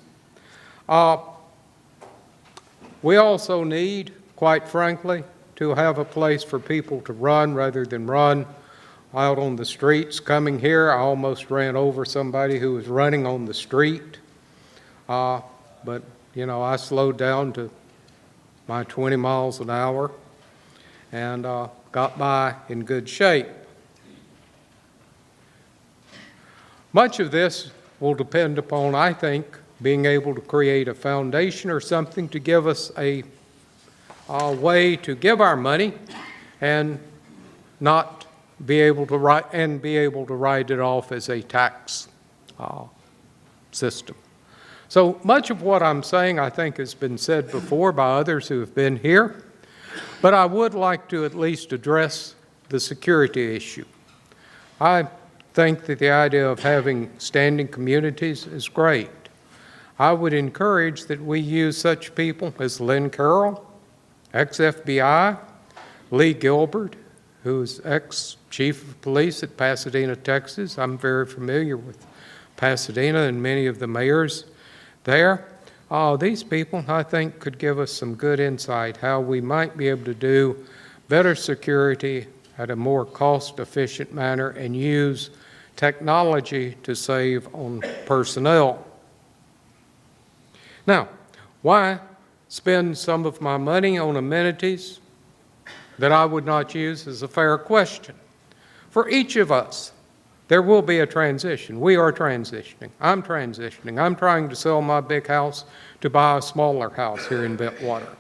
We also need, quite frankly, to have a place for people to run rather than run out on the streets. Coming here, I almost ran over somebody who was running on the street. But, you know, I slowed down to my 20 miles an hour and got by in good shape. Much of this will depend upon, I think, being able to create a foundation or something to give us a way to give our money and not be able to write it off as a tax system. So much of what I'm saying, I think, has been said before by others who have been here, but I would like to at least address the security issue. I think that the idea of having standing communities is great. I would encourage that we use such people as Lynn Carroll, ex-FBI, Lee Gilbert, who's ex-chief of police at Pasadena, Texas. I'm very familiar with Pasadena and many of the mayors there. These people, I think, could give us some good insight how we might be able to do better security at a more cost-efficient manner, and use technology to save on personnel. Now, why spend some of my money on amenities that I would not use is a fair question. For each of us, there will be a transition. We are transitioning. I'm transitioning. I'm trying to sell my big house to buy a smaller house here in Bentwater.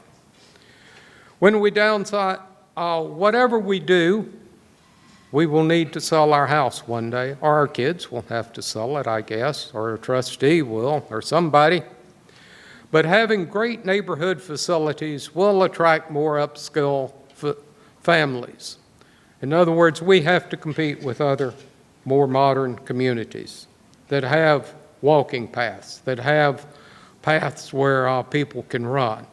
When we downsize, whatever we do, we will need to sell our house one day, or our kids will have to sell it, I guess, or a trustee will, or somebody. But having great neighborhood facilities will attract more upscale families. In other words, we have to compete with other more modern communities that have walking paths, that have paths where people can run.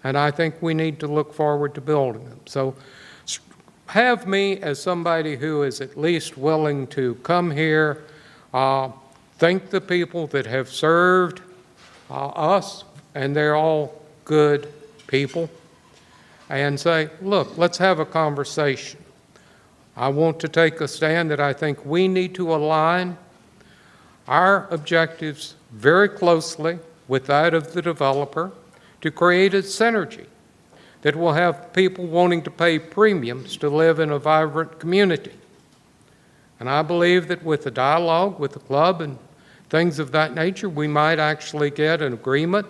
And I think we need to look forward to building them. So have me as somebody who is at least willing to come here, thank the people that have served us, and they're all good people, and say, look, let's have a conversation. I want to take a stand that I think we need to align our objectives very closely with that of the developer to create a synergy that will have people wanting to pay premiums to live in a vibrant community. And I believe that with the dialogue with the club and things of that nature, we might actually get an agreement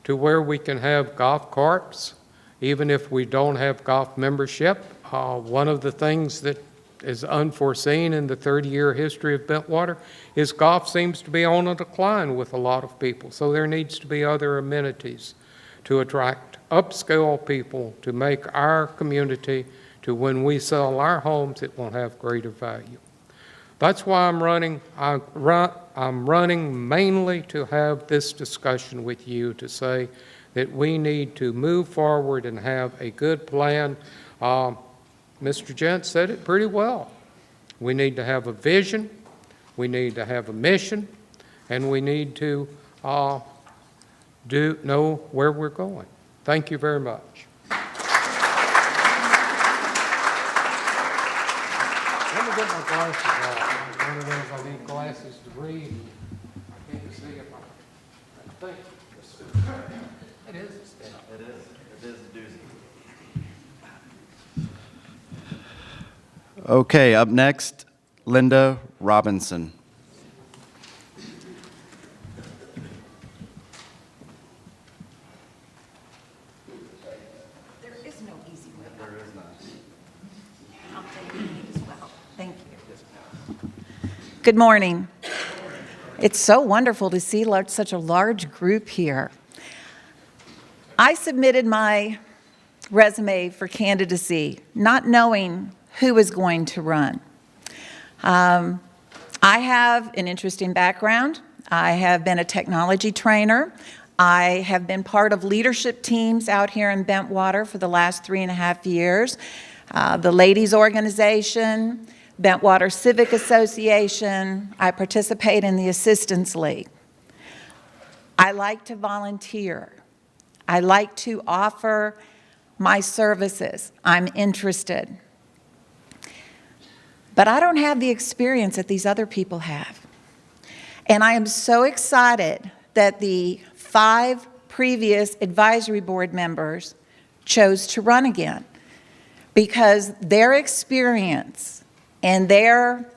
to where we can have golf carts, even if we don't have golf membership. One of the things that is unforeseen in the 30-year history of Bentwater is golf seems to be on a decline with a lot of people. So there needs to be other amenities to attract upscale people to make our community to when we sell our homes, it will have greater value. That's why I'm running. I'm running mainly to have this discussion with you to say that we need to move forward and have a good plan. Mr. Gent said it pretty well. We need to have a vision, we need to have a mission, and we need to know where we're going. Thank you very much. Let me get my glasses off. One of those I need glasses to read. I can't see if I think. It is a step.
It is a doozy. Okay, up next, Linda Robinson.
There is no easy way. There is not. I'll take it as well. Thank you. Good morning. It's so wonderful to see such a large group here. I submitted my resume for candidacy, not knowing who was going to run. I have an interesting background. I have been a technology trainer. I have been part of leadership teams out here in Bentwater for the last 3.5 years. The Ladies Organization, Bentwater Civic Association. I participate in the Assistance League. I like to volunteer. I like to offer my services. I'm interested. But I don't have the experience that these other people have. And I am so excited that the 5 previous advisory board members chose to run again, because their experience and their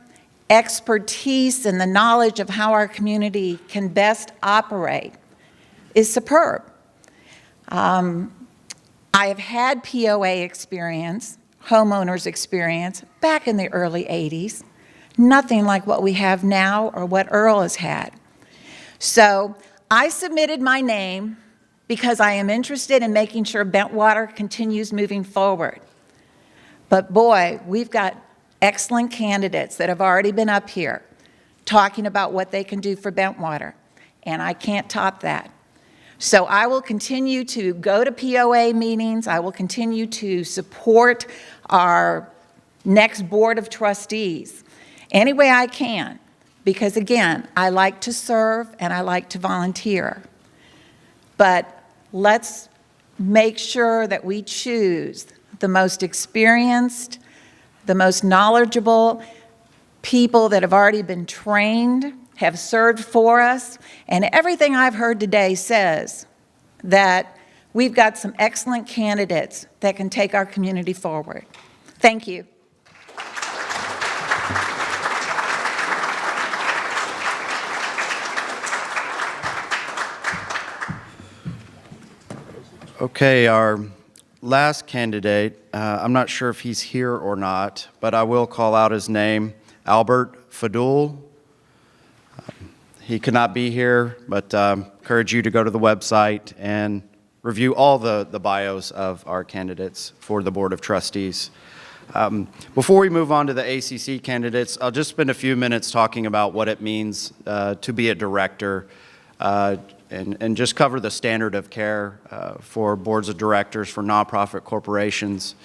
expertise and the knowledge of how our community can best operate is superb. I have had POA experience, homeowners experience, back in the early 80s. Nothing like what we have now or what Earl has had. So I submitted my name because I am interested in making sure Bentwater continues moving forward. But boy, we've got excellent candidates that have already been up here talking about what they can do for Bentwater, and I can't top that. So I will continue to go to POA meetings. I will continue to support our next board of trustees any way I can, because again, I like to serve and I like to volunteer. But let's make sure that we choose the most experienced, the most knowledgeable people that have already been trained, have served for us, and everything I've heard today says that we've got some excellent candidates that can take our community forward. Thank you.
Okay, our last candidate, I'm not sure if he's here or not, but I will call out his name, Albert Fadul. He could not be here, but encourage you to go to the website and review all the bios of our candidates for the Board of Trustees. Before we move on to the ACC candidates, I'll just spend a few minutes talking about what it means to be a director and just cover the standard of care for boards of directors for nonprofit corporations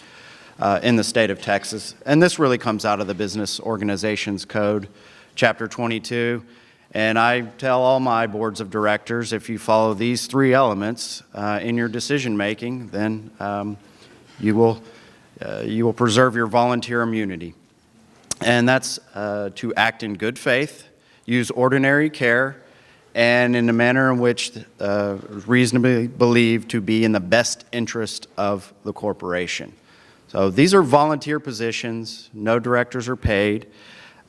in the state of Texas. And this really comes out of the Business Organizations Code, Chapter 22. And I tell all my boards of directors, if you follow these three elements in your decision making, then you will preserve your volunteer immunity. And that's to act in good faith, use ordinary care, and in a manner in which is reasonably believed to be in the best interest of the corporation. So these are volunteer positions, no directors are paid,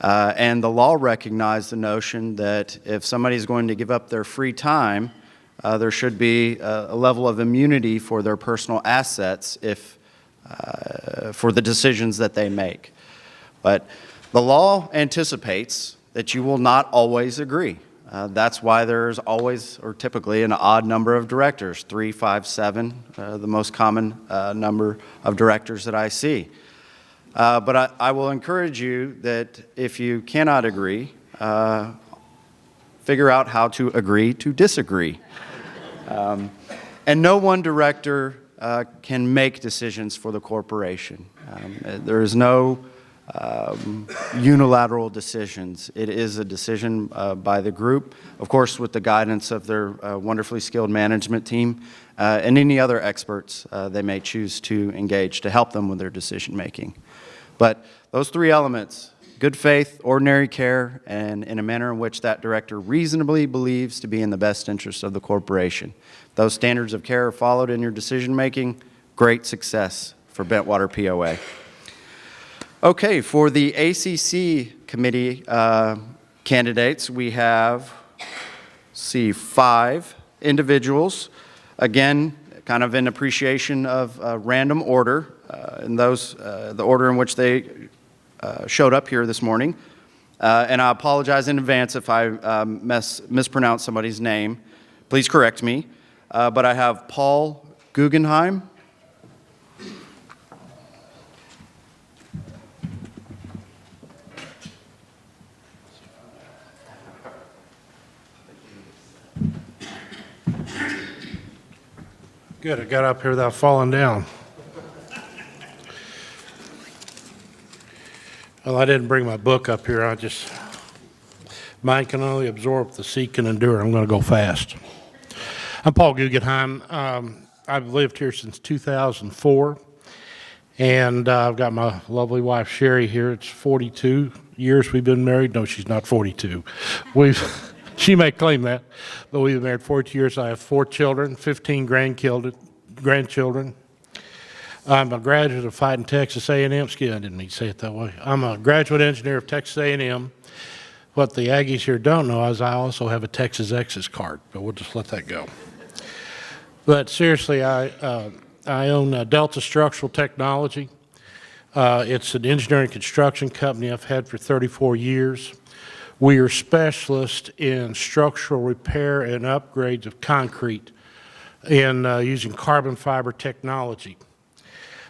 and the law recognized the notion that if somebody's going to give up their free time, there should be a level of immunity for their personal assets for the decisions that they make. But the law anticipates that you will not always agree. That's why there's always, or typically, an odd number of directors, 3, 5, 7, the most common number of directors that I see. But I will encourage you that if you cannot agree, figure out how to agree to disagree. And no one director can make decisions for the corporation. There is no unilateral decisions. It is a decision by the group, of course with the guidance of their wonderfully skilled management team and any other experts they may choose to engage to help them with their decision making. But those three elements, good faith, ordinary care, and in a manner in which that director reasonably believes to be in the best interest of the corporation. Those standards of care are followed in your decision making. Great success for Bentwater POA. Okay, for the ACC committee candidates, we have, 5 individuals. Again, kind of in appreciation of random order, in the order in which they showed up here this morning. And I apologize in advance if I mispronounce somebody's name. Please correct me. But I have Paul Guggenheim.
Good, I got up here without falling down. Well, I didn't bring my book up here. Mine can only absorb what the sea can endure. I'm going to go fast. I'm Paul Guggenheim. I've lived here since 2004, and I've got my lovely wife, Sherry, here. It's 42 years we've been married. No, she's not 42. She may claim that, but we've been married 42 years. I have 4 children, 15 grandchildren. I'm a graduate of Fighting Texas A&M. Excuse me, I didn't mean to say it that way. I'm a graduate engineer of Texas A&M. What the Aggies here don't know is I also have a Texas Exes card, but we'll just let that go. But seriously, I own Delta Structural Technology. It's an engineering construction company I've had for 34 years. We are specialists in structural repair and upgrades of concrete in using carbon fiber technology.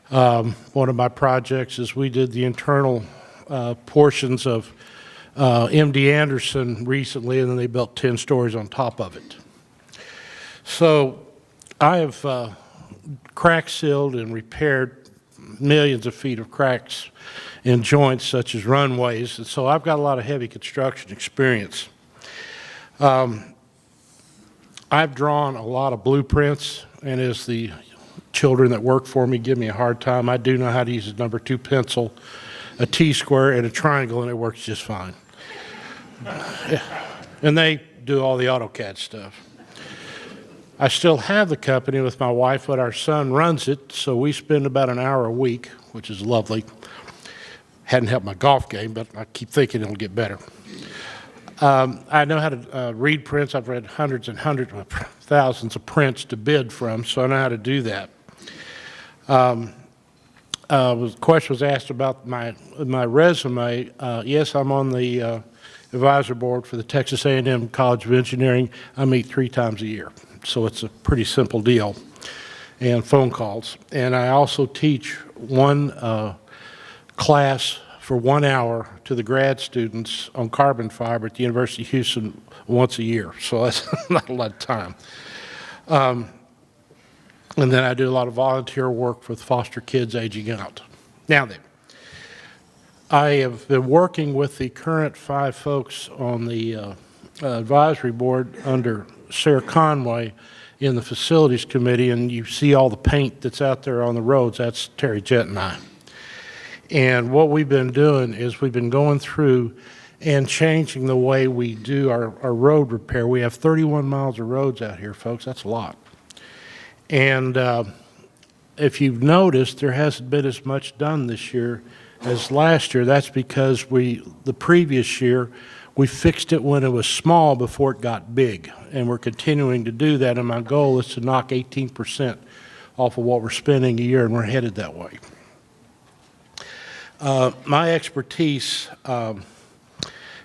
One of my projects is we did the internal portions of MD Anderson recently, and then they built 10 stories on top of it. So I have crack sealed and repaired millions of feet of cracks in joints such as runways, and so I've got a lot of heavy construction experience. I've drawn a lot of blueprints, and as the children that work for me give me a hard time. I do know how to use a number 2 pencil, a T-square, and a triangle, and it works just fine. Yeah. And they do all the AutoCAD stuff. I still have the company with my wife, but our son runs it, so we spend about an hour a week, which is lovely. Hadn't helped my golf game, but I keep thinking it'll get better. I know how to read prints. I've read hundreds and hundreds, thousands of prints to bid from, so I know how to do that. The question was asked about my resume. Yes, I'm on the advisory board for the Texas A&M College of Engineering. I meet 3 times a year, so it's a pretty simple deal, and phone calls. And I also teach one class for 1 hour to the grad students on carbon fiber at the University of Houston once a year, so that's not a lot of time. And then I do a lot of volunteer work with foster kids aging out. Now then, I have been working with the current 5 folks on the advisory board under Sarah Conway in the facilities committee, and you see all the paint that's out there on the roads. That's Terry Jett and I. And what we've been doing is we've been going through and changing the way we do our road repair. We have 31 miles of roads out here, folks. That's a lot. And if you've noticed, there hasn't been as much done this year as last year. That's because the previous year, we fixed it when it was small before it got big. And we're continuing to do that. And my goal is to knock 18% off of what we're spending a year, and we're headed that way. My expertise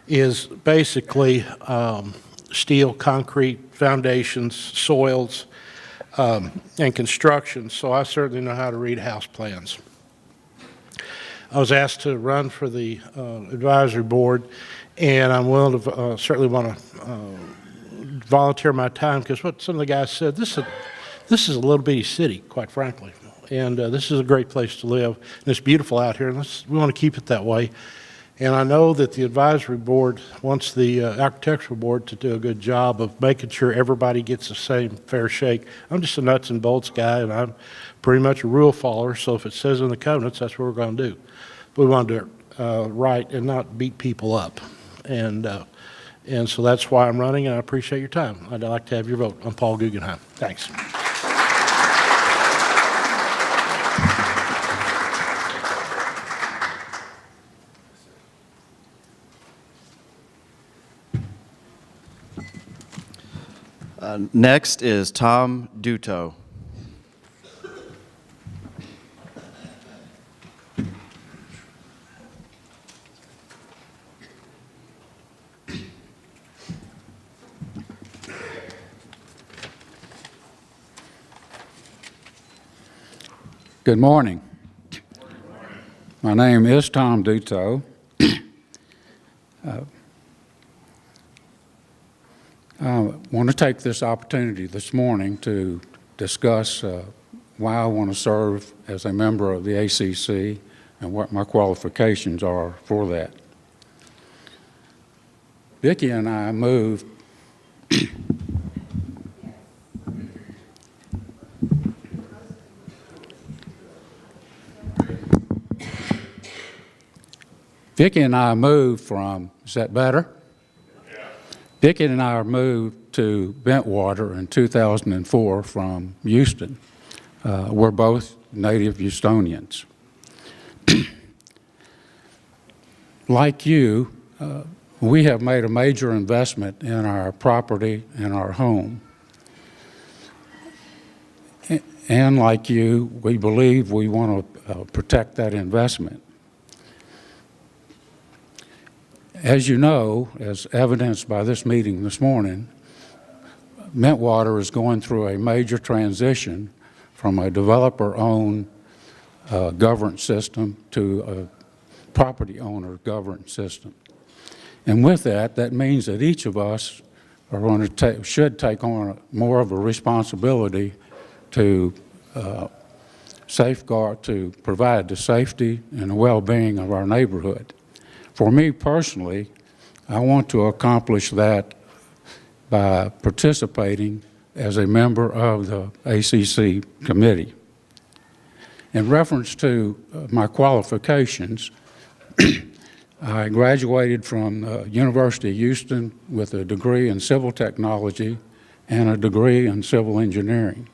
is basically steel, concrete, foundations, soils, and construction, so I certainly know how to read house plans. I was asked to run for the advisory board, and I'm willing to certainly want to volunteer my time, because what some of the guys said, this is a little bitty city, quite frankly, and this is a great place to live, and it's beautiful out here, and we want to keep it that way. And I know that the advisory board wants the architectural board to do a good job of making sure everybody gets the same fair shake. I'm just a nuts and bolts guy, and I'm pretty much a rule follower, so if it says in the covenants, that's what we're going to do. We want to do it right and not beat people up. And so that's why I'm running, and I appreciate your time. I'd like to have your vote. I'm Paul Guggenheim. Thanks.
Next is Tom Duto.
Good morning. My name is Tom Duto. I want to take this opportunity this morning to discuss why I want to serve as a member of the ACC and what my qualifications are for that. Vicki and I moved from, is that better? Vicki and I moved to Bentwater in 2004 from Houston. We're both native Houstonians. Like you, we have made a major investment in our property and our home. And like you, we believe we want to protect that investment. As you know, as evidenced by this meeting this morning, Bentwater is going through a major transition from a developer-owned governance system to a property owner governance system. And with that, that means that each of us are going to should take on more of a responsibility to safeguard, to provide the safety and the well-being of our neighborhood. For me personally, I want to accomplish that by participating as a member of the ACC committee. In reference to my qualifications, I graduated from the University of Houston with a degree in civil technology and a degree in civil engineering.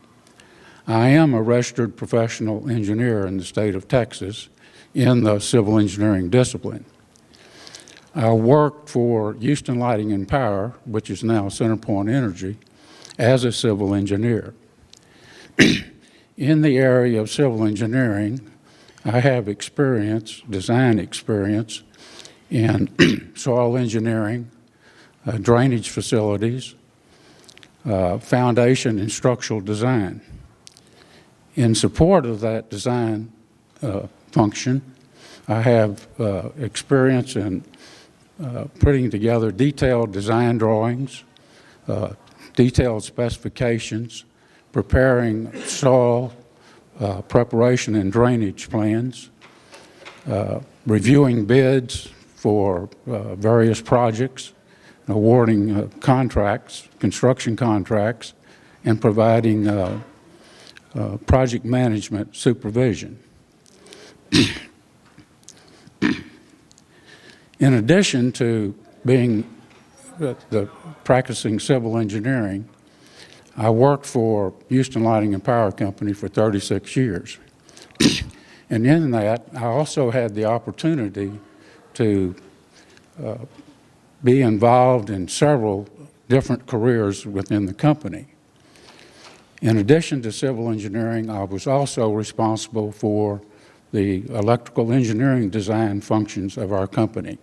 I am a registered professional engineer in the state of Texas in the civil engineering discipline. I worked for Houston Lighting and Power, which is now CenterPoint Energy, as a civil engineer. In the area of civil engineering, I have experience, design experience, in soil engineering, drainage facilities, foundation and structural design. In support of that design function, I have experience in putting together detailed design drawings, detailed specifications, preparing soil preparation and drainage plans, reviewing bids for various projects, awarding contracts, construction contracts, and providing project management supervision. In addition to being practicing civil engineering, I worked for Houston Lighting and Power Company for 36 years. And in that, I also had the opportunity to be involved in several different careers within the company. In addition to civil engineering, I was also responsible for the electrical engineering design functions of our company.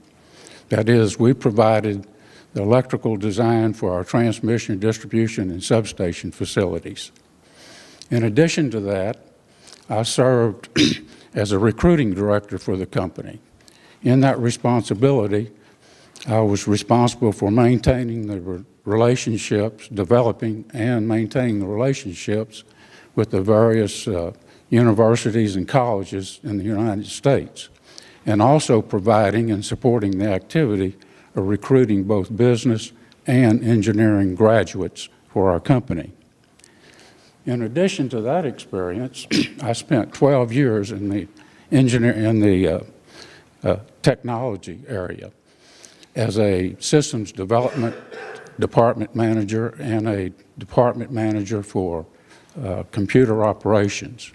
That is, we provided the electrical design for our transmission, distribution, and substation facilities. In addition to that, I served as a recruiting director for the company. In that responsibility, I was responsible for maintaining the relationships, developing and maintaining the relationships with the various universities and colleges in the United States, and also providing and supporting the activity of recruiting both business and engineering graduates for our company. In addition to that experience, I spent 12 years in the technology area as a systems development department manager and a department manager for computer operations.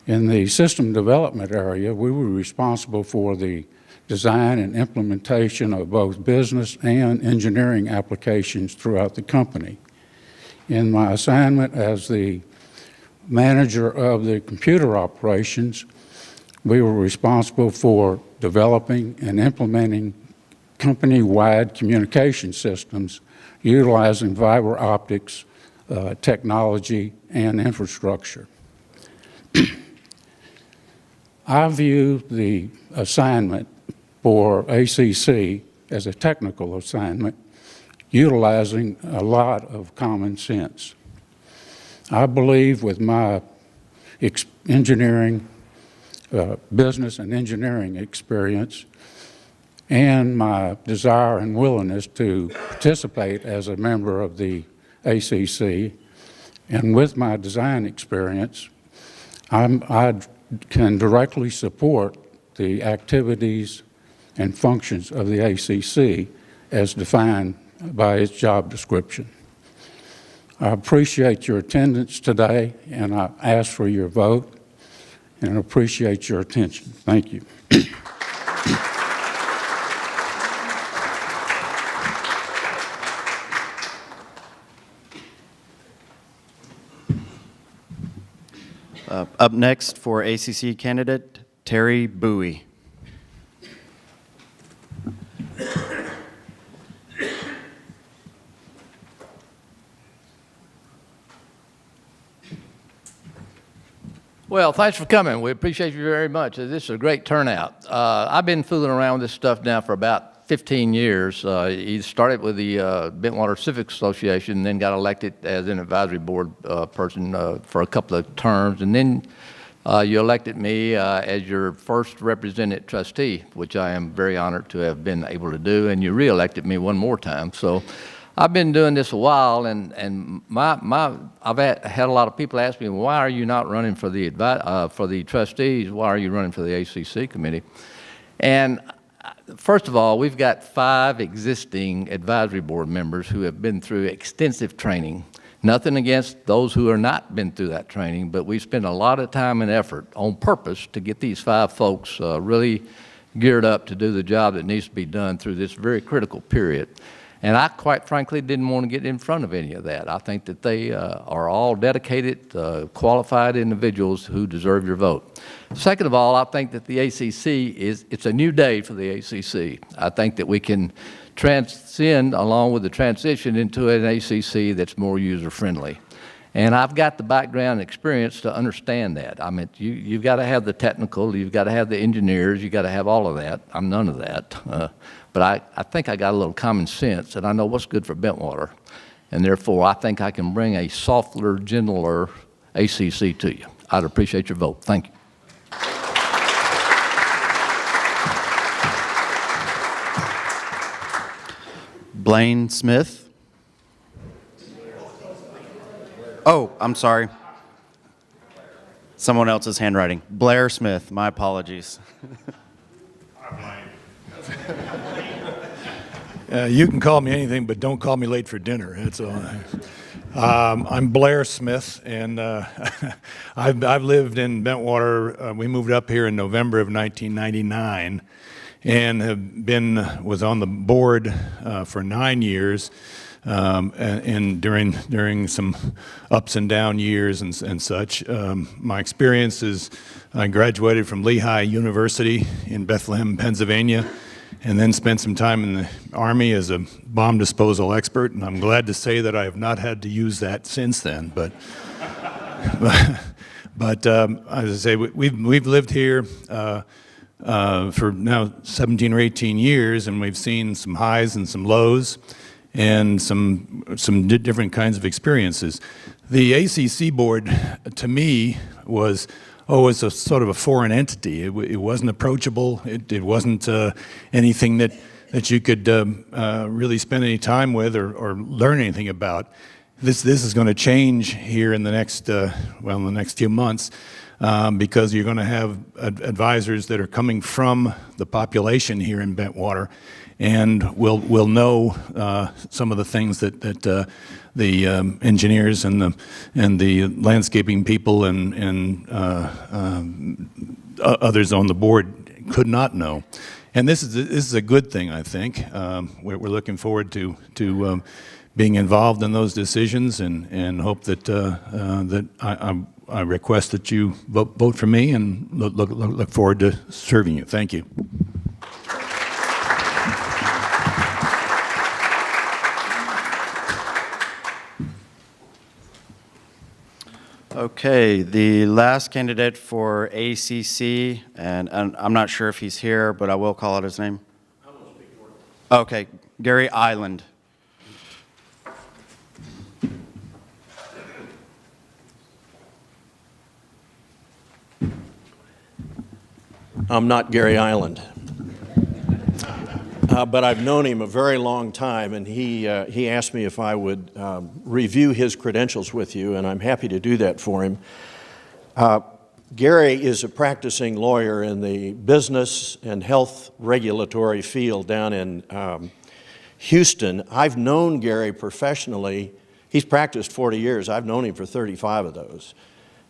In the system development area, we were responsible for the design and implementation of both business and engineering applications throughout the company. In my assignment as the manager of the computer operations, we were responsible for developing and implementing company-wide communication systems utilizing fiber optics technology and infrastructure. I view the assignment for ACC as a technical assignment utilizing a lot of common sense. I believe with my engineering, business and engineering experience, and my desire and willingness to participate as a member of the ACC, and with my design experience, I can directly support the activities and functions of the ACC as defined by its job description. I appreciate your attendance today, and I ask for your vote, and appreciate your attention. Thank you.
Up next for ACC candidate, Terry Bowie.
Well, thanks for coming. We appreciate you very much. This is a great turnout. I've been fooling around with this stuff now for about 15 years. He started with the Bentwater Civic Association, then got elected as an advisory board person for a couple of terms, and then you elected me as your first represented trustee, which I am very honored to have been able to do, and you re-elected me one more time. So I've been doing this a while, and I've had a lot of people ask me, why are you not running for the trustees? Why are you running for the ACC committee? And first of all, we've got 5 existing advisory board members who have been through extensive training. Nothing against those who have not been through that training, but we spend a lot of time and effort on purpose to get these 5 folks really geared up to do the job that needs to be done through this very critical period. And I, quite frankly, didn't want to get in front of any of that. I think that they are all dedicated, qualified individuals who deserve your vote. Second of all, I think that the ACC it's a new day for the ACC. I think that we can transcend, along with the transition, into an ACC that's more user-friendly. And I've got the background and experience to understand that. I mean, you've got to have the technical, you've got to have the engineers, you've got to have all of that. I'm none of that. But I think I got a little common sense, and I know what's good for Bentwater. And therefore, I think I can bring a softer, gentler ACC to you. I'd appreciate your vote. Thank you.
Blaine Smith. Oh, I'm sorry. Someone else's handwriting. Blair Smith. My apologies.
You can call me anything, but don't call me late for dinner. That's all. I'm Blair Smith, and I've lived in Bentwater. We moved up here in November of 1999, and was on the board for 9 years, and during some ups and down years and such. My experience is I graduated from Lehigh University in Bethlehem, Pennsylvania, and then spent some time in the Army as a bomb disposal expert, and I'm glad to say that I have not had to use that since then. But as I say, we've lived here for now 17 or 18 years, and we've seen some highs and some lows, and some different kinds of experiences. The ACC board, to me, was always a sort of a foreign entity. It wasn't approachable. It wasn't anything that you could really spend any time with or learn anything about. This is going to change here in the next in the next few months, because you're going to have advisors that are coming from the population here in Bentwater, and will know some of the things that the engineers and the landscaping people and others on the board could not know. And this is a good thing, I think. We're looking forward to being involved in those decisions, and hope that I request that you vote for me, and look forward to serving you. Thank you.
Okay, the last candidate for ACC, and I'm not sure if he's here, but I will call out his name. Okay, Gary Island.
I'm not Gary Island. But I've known him a very long time, and he asked me if I would review his credentials with you, and I'm happy to do that for him. Gary is a practicing lawyer in the business and health regulatory field down in Houston. I've known Gary professionally. He's practiced 40 years. I've known him for 35 of those.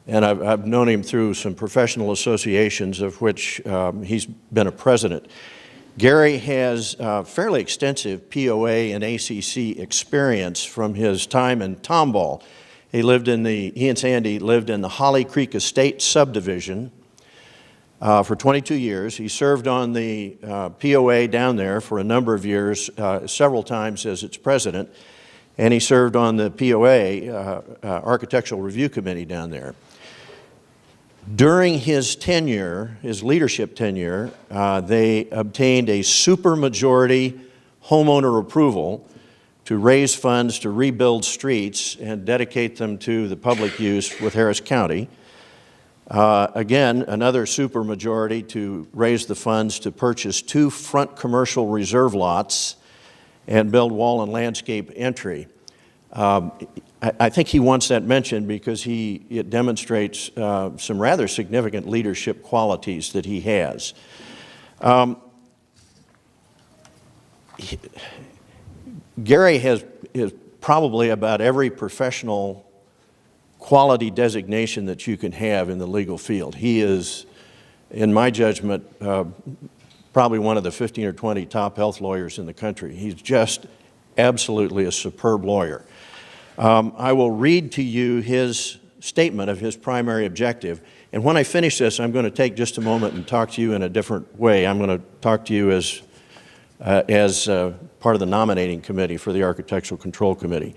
And I've known him through some professional associations, of which he's been a president. Gary has fairly extensive POA and ACC experience from his time in Tomball. He and Sandy lived in the Holly Creek Estate subdivision for 22 years. He served on the POA down there for a number of years, several times as its president, and he served on the POA Architectural Review Committee down there. During his tenure, his leadership tenure, they obtained a supermajority homeowner approval to raise funds to rebuild streets and dedicate them to the public use with Harris County. Again, another supermajority to raise the funds to purchase 2 front commercial reserve lots and build wall and landscape entry. I think he wants that mentioned because it demonstrates some rather significant leadership qualities that he has. Gary is probably about every professional quality designation that you can have in the legal field. He is, in my judgment, probably one of the 15 or 20 top health lawyers in the country. He's just absolutely a superb lawyer. I will read to you his statement of his primary objective. And when I finish this, I'm going to take just a moment and talk to you in a different way. I'm going to talk to you as part of the nominating committee for the Architectural Control Committee.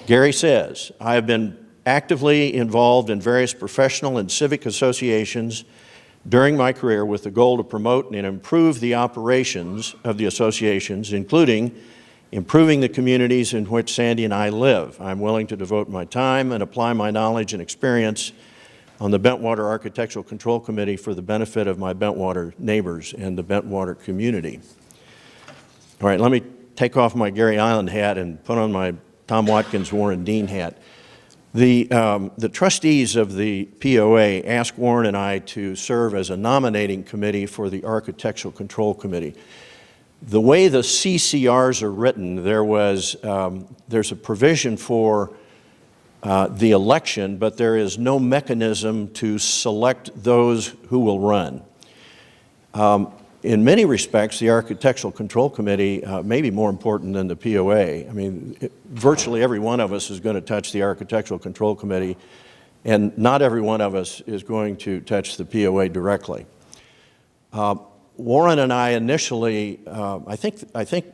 Gary says, I have been actively involved in various professional and civic associations during my career with the goal to promote and improve the operations of the associations, including improving the communities in which Sandy and I live. I'm willing to devote my time and apply my knowledge and experience on the Bentwater Architectural Control Committee for the benefit of my Bentwater neighbors and the Bentwater community. All right, let me take off my Gary Island hat and put on my Tom Watkins Warren Dean hat. The trustees of the POA asked Warren and I to serve as a nominating committee for the Architectural Control Committee. The way the CCRs are written, there's a provision for the election, but there is no mechanism to select those who will run. In many respects, the Architectural Control Committee may be more important than the POA. I mean, virtually every one of us is going to touch the Architectural Control Committee, and not every one of us is going to touch the POA directly. Warren and I initially, I think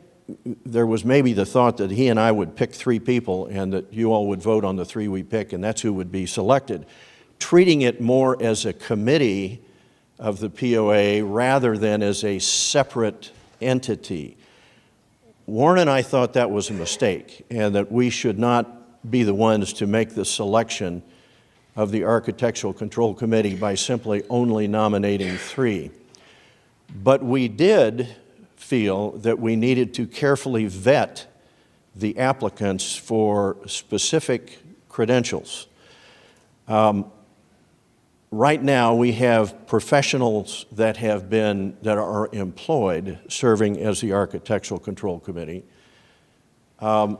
there was maybe the thought that he and I would pick 3 people and that you all would vote on the 3 we pick, and that's who would be selected, treating it more as a committee of the POA rather than as a separate entity. Warren and I thought that was a mistake and that we should not be the ones to make the selection of the Architectural Control Committee by simply only nominating 3. But we did feel that we needed to carefully vet the applicants for specific credentials. Right now, we have professionals that are employed serving as the Architectural Control Committee. The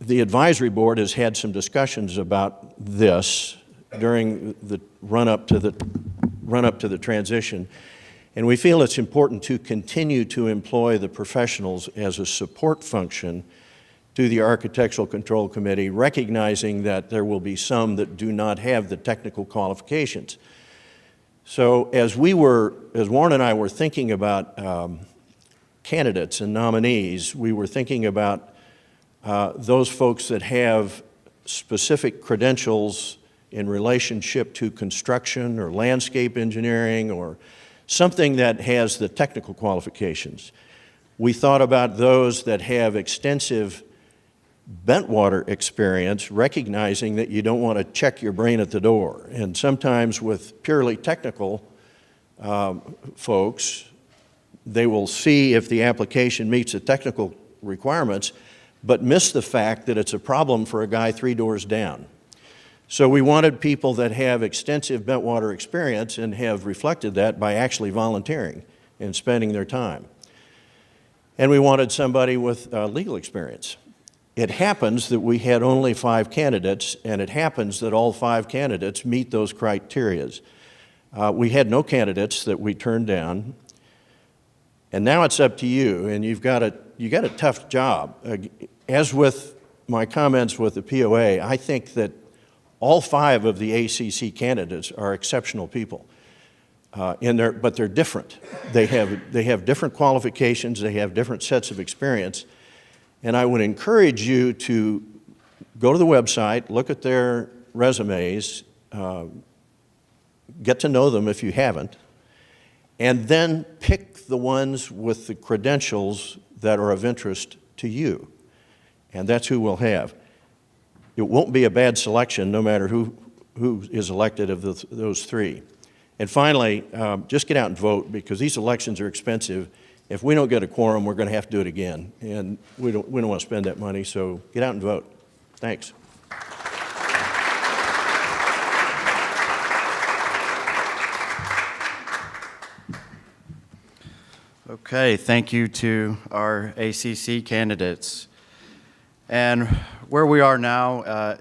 advisory board has had some discussions about this during the run-up to the transition, and we feel it's important to continue to employ the professionals as a support function to the Architectural Control Committee, recognizing that there will be some that do not have the technical qualifications. So as Warren and I were thinking about candidates and nominees, we were thinking about those folks that have specific credentials in relationship to construction or landscape engineering or something that has the technical qualifications. We thought about those that have extensive Bentwater experience, recognizing that you don't want to check your brain at the door. And sometimes with purely technical folks, they will see if the application meets the technical requirements, but miss the fact that it's a problem for a guy 3 doors down. So we wanted people that have extensive Bentwater experience and have reflected that by actually volunteering and spending their time. And we wanted somebody with legal experience. It happens that we had only 5 candidates, and it happens that all 5 candidates meet those criteria. We had no candidates that we turned down, and now it's up to you, and you got a tough job. As with my comments with the POA, I think that all 5 of the ACC candidates are exceptional people, but they're different. They have different qualifications, they have different sets of experience. And I would encourage you to go to the website, look at their resumes, get to know them if you haven't, and then pick the ones with the credentials that are of interest to you. And that's who we'll have. It won't be a bad selection no matter who is elected of those 3. And finally, just get out and vote because these elections are expensive if we don't get a quorum, we're going to have to do it again. And we don't want to spend that money, so get out and vote. Thanks.
Okay, thank you to our ACC candidates. And where we are now,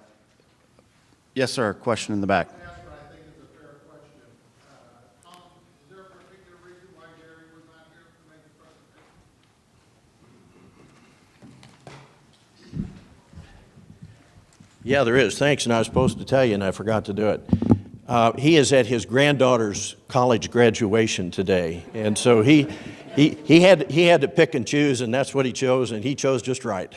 yes, sir, question in the back.
Yeah, there is. Thanks, and I was supposed to tell you, and I forgot to do it. He is at his granddaughter's college graduation today, and so he had to pick and choose, and that's what he chose, and he chose just right.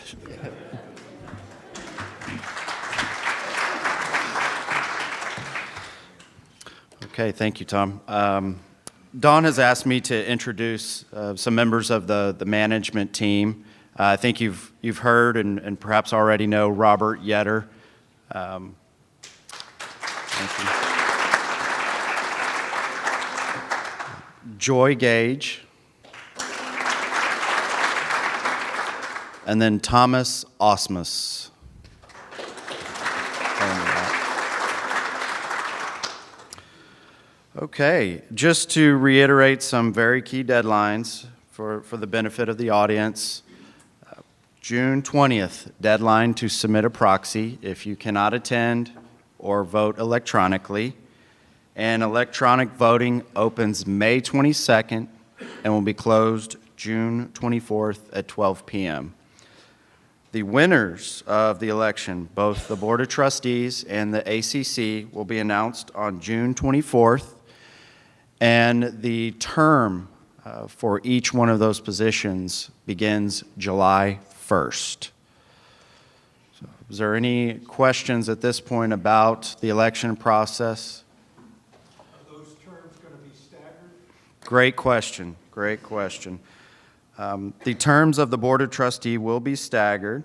Okay, thank you, Tom. Dawn has asked me to introduce some members of the management team. I think you've heard and perhaps already know Robert Yetter. Thank you. Joy Gage. And then Thomas Osmus. Okay, just to reiterate some very key deadlines for the benefit of the audience. June 20th, deadline to submit a proxy if you cannot attend or vote electronically. And electronic voting opens May 22nd and will be closed June 24th at 12 p.m. The winners of the election, both the Board of Trustees and the ACC, will be announced on June 24th, and the term for each one of those positions begins July 1st. So, is there any questions at this point about the election process?
Are those terms going to be staggered?
Great question. Great question. The terms of the Board of Trustee will be staggered.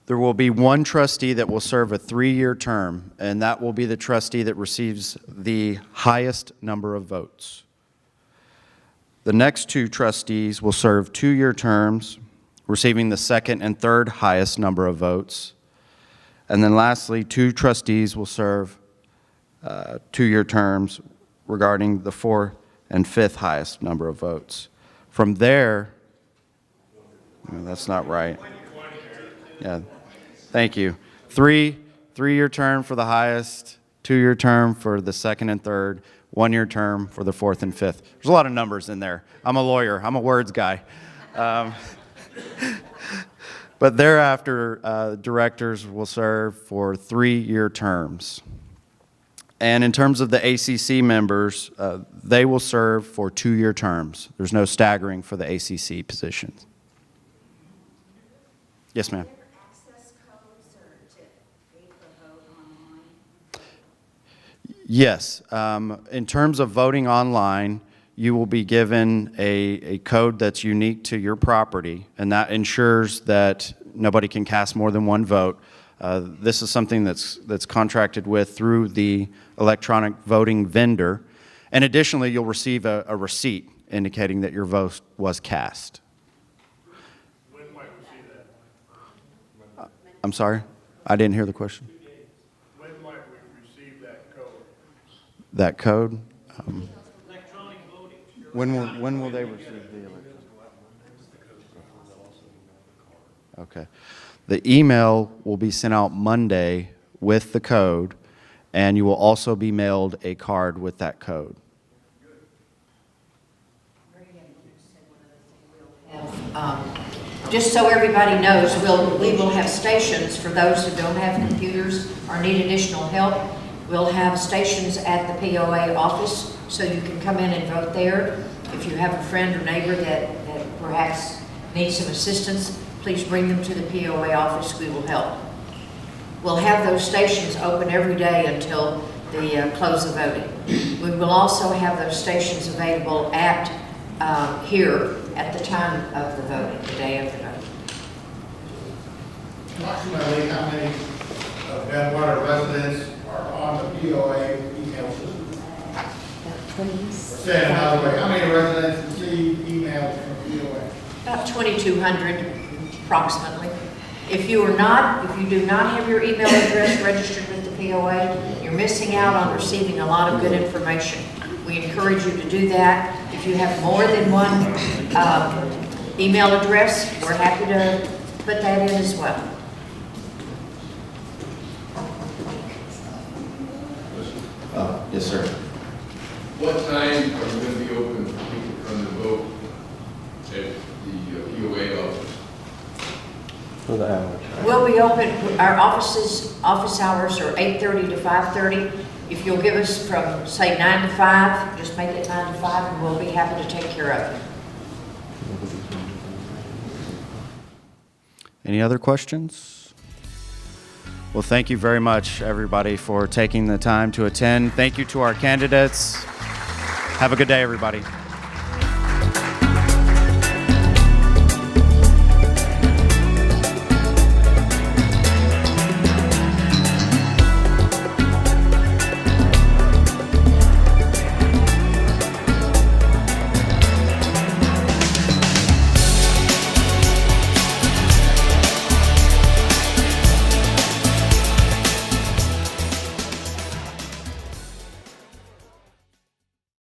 There will be one trustee that will serve a 3-year term, and that will be the trustee that receives the highest number of votes. The next 2 trustees will serve 2-year terms, receiving the second and third highest number of votes. And then lastly, 2 trustees will serve 2-year terms regarding the 4th and 5th highest number of votes. From there, no, that's not right. Yeah, thank you. 3-year term for the highest, 2-year term for the second and third, 1-year term for the 4th and 5th. There's a lot of numbers in there. I'm a lawyer. I'm a words guy. But thereafter, directors will serve for 3-year terms. And in terms of the ACC members, they will serve for 2-year terms. There's no staggering for the ACC positions. Yes, ma'am. Yes. In terms of voting online, you will be given a code that's unique to your property, and that ensures that nobody can cast more than one vote. This is something that's contracted with through the electronic voting vendor. And additionally, you'll receive a receipt indicating that your vote was cast.
When might we see that?
I'm sorry? I didn't hear the question.
When might we receive that code?
That code?
Electronic voting.
When will they receive the election? Okay. The email will be sent out Monday with the code, and you will also be mailed a card with that code.
Just so everybody knows, we will have stations for those who don't have computers or need additional help. We'll have stations at the POA office, so you can come in and vote there. If you have a friend or neighbor that perhaps needs some assistance, please bring them to the POA office. We will help. We'll have those stations open every day until the close of voting. We will also have those stations available at here at the time of the voting, the day of the voting.
Approximately how many Bentwater residents are on the POA email system? Saying, by the way, how many residents receive emails from POA?
About 2,200 approximately. If you do not have your email address registered with the POA, you're missing out on receiving a lot of good information. We encourage you to do that. If you have more than one email address, we're happy to put that in as well.
Yes, sir.
What time are we going to be open for people to come to vote at the POA office?
We'll be open, our office hours are 8:30 to 5:30. If you'll give us from, say, 9 to 5, just make it 9 to 5, and we'll be happy to take care of it.
Any other questions? Well, thank you very much, everybody, for taking the time to attend. Thank you to our candidates. Have a good day, everybody.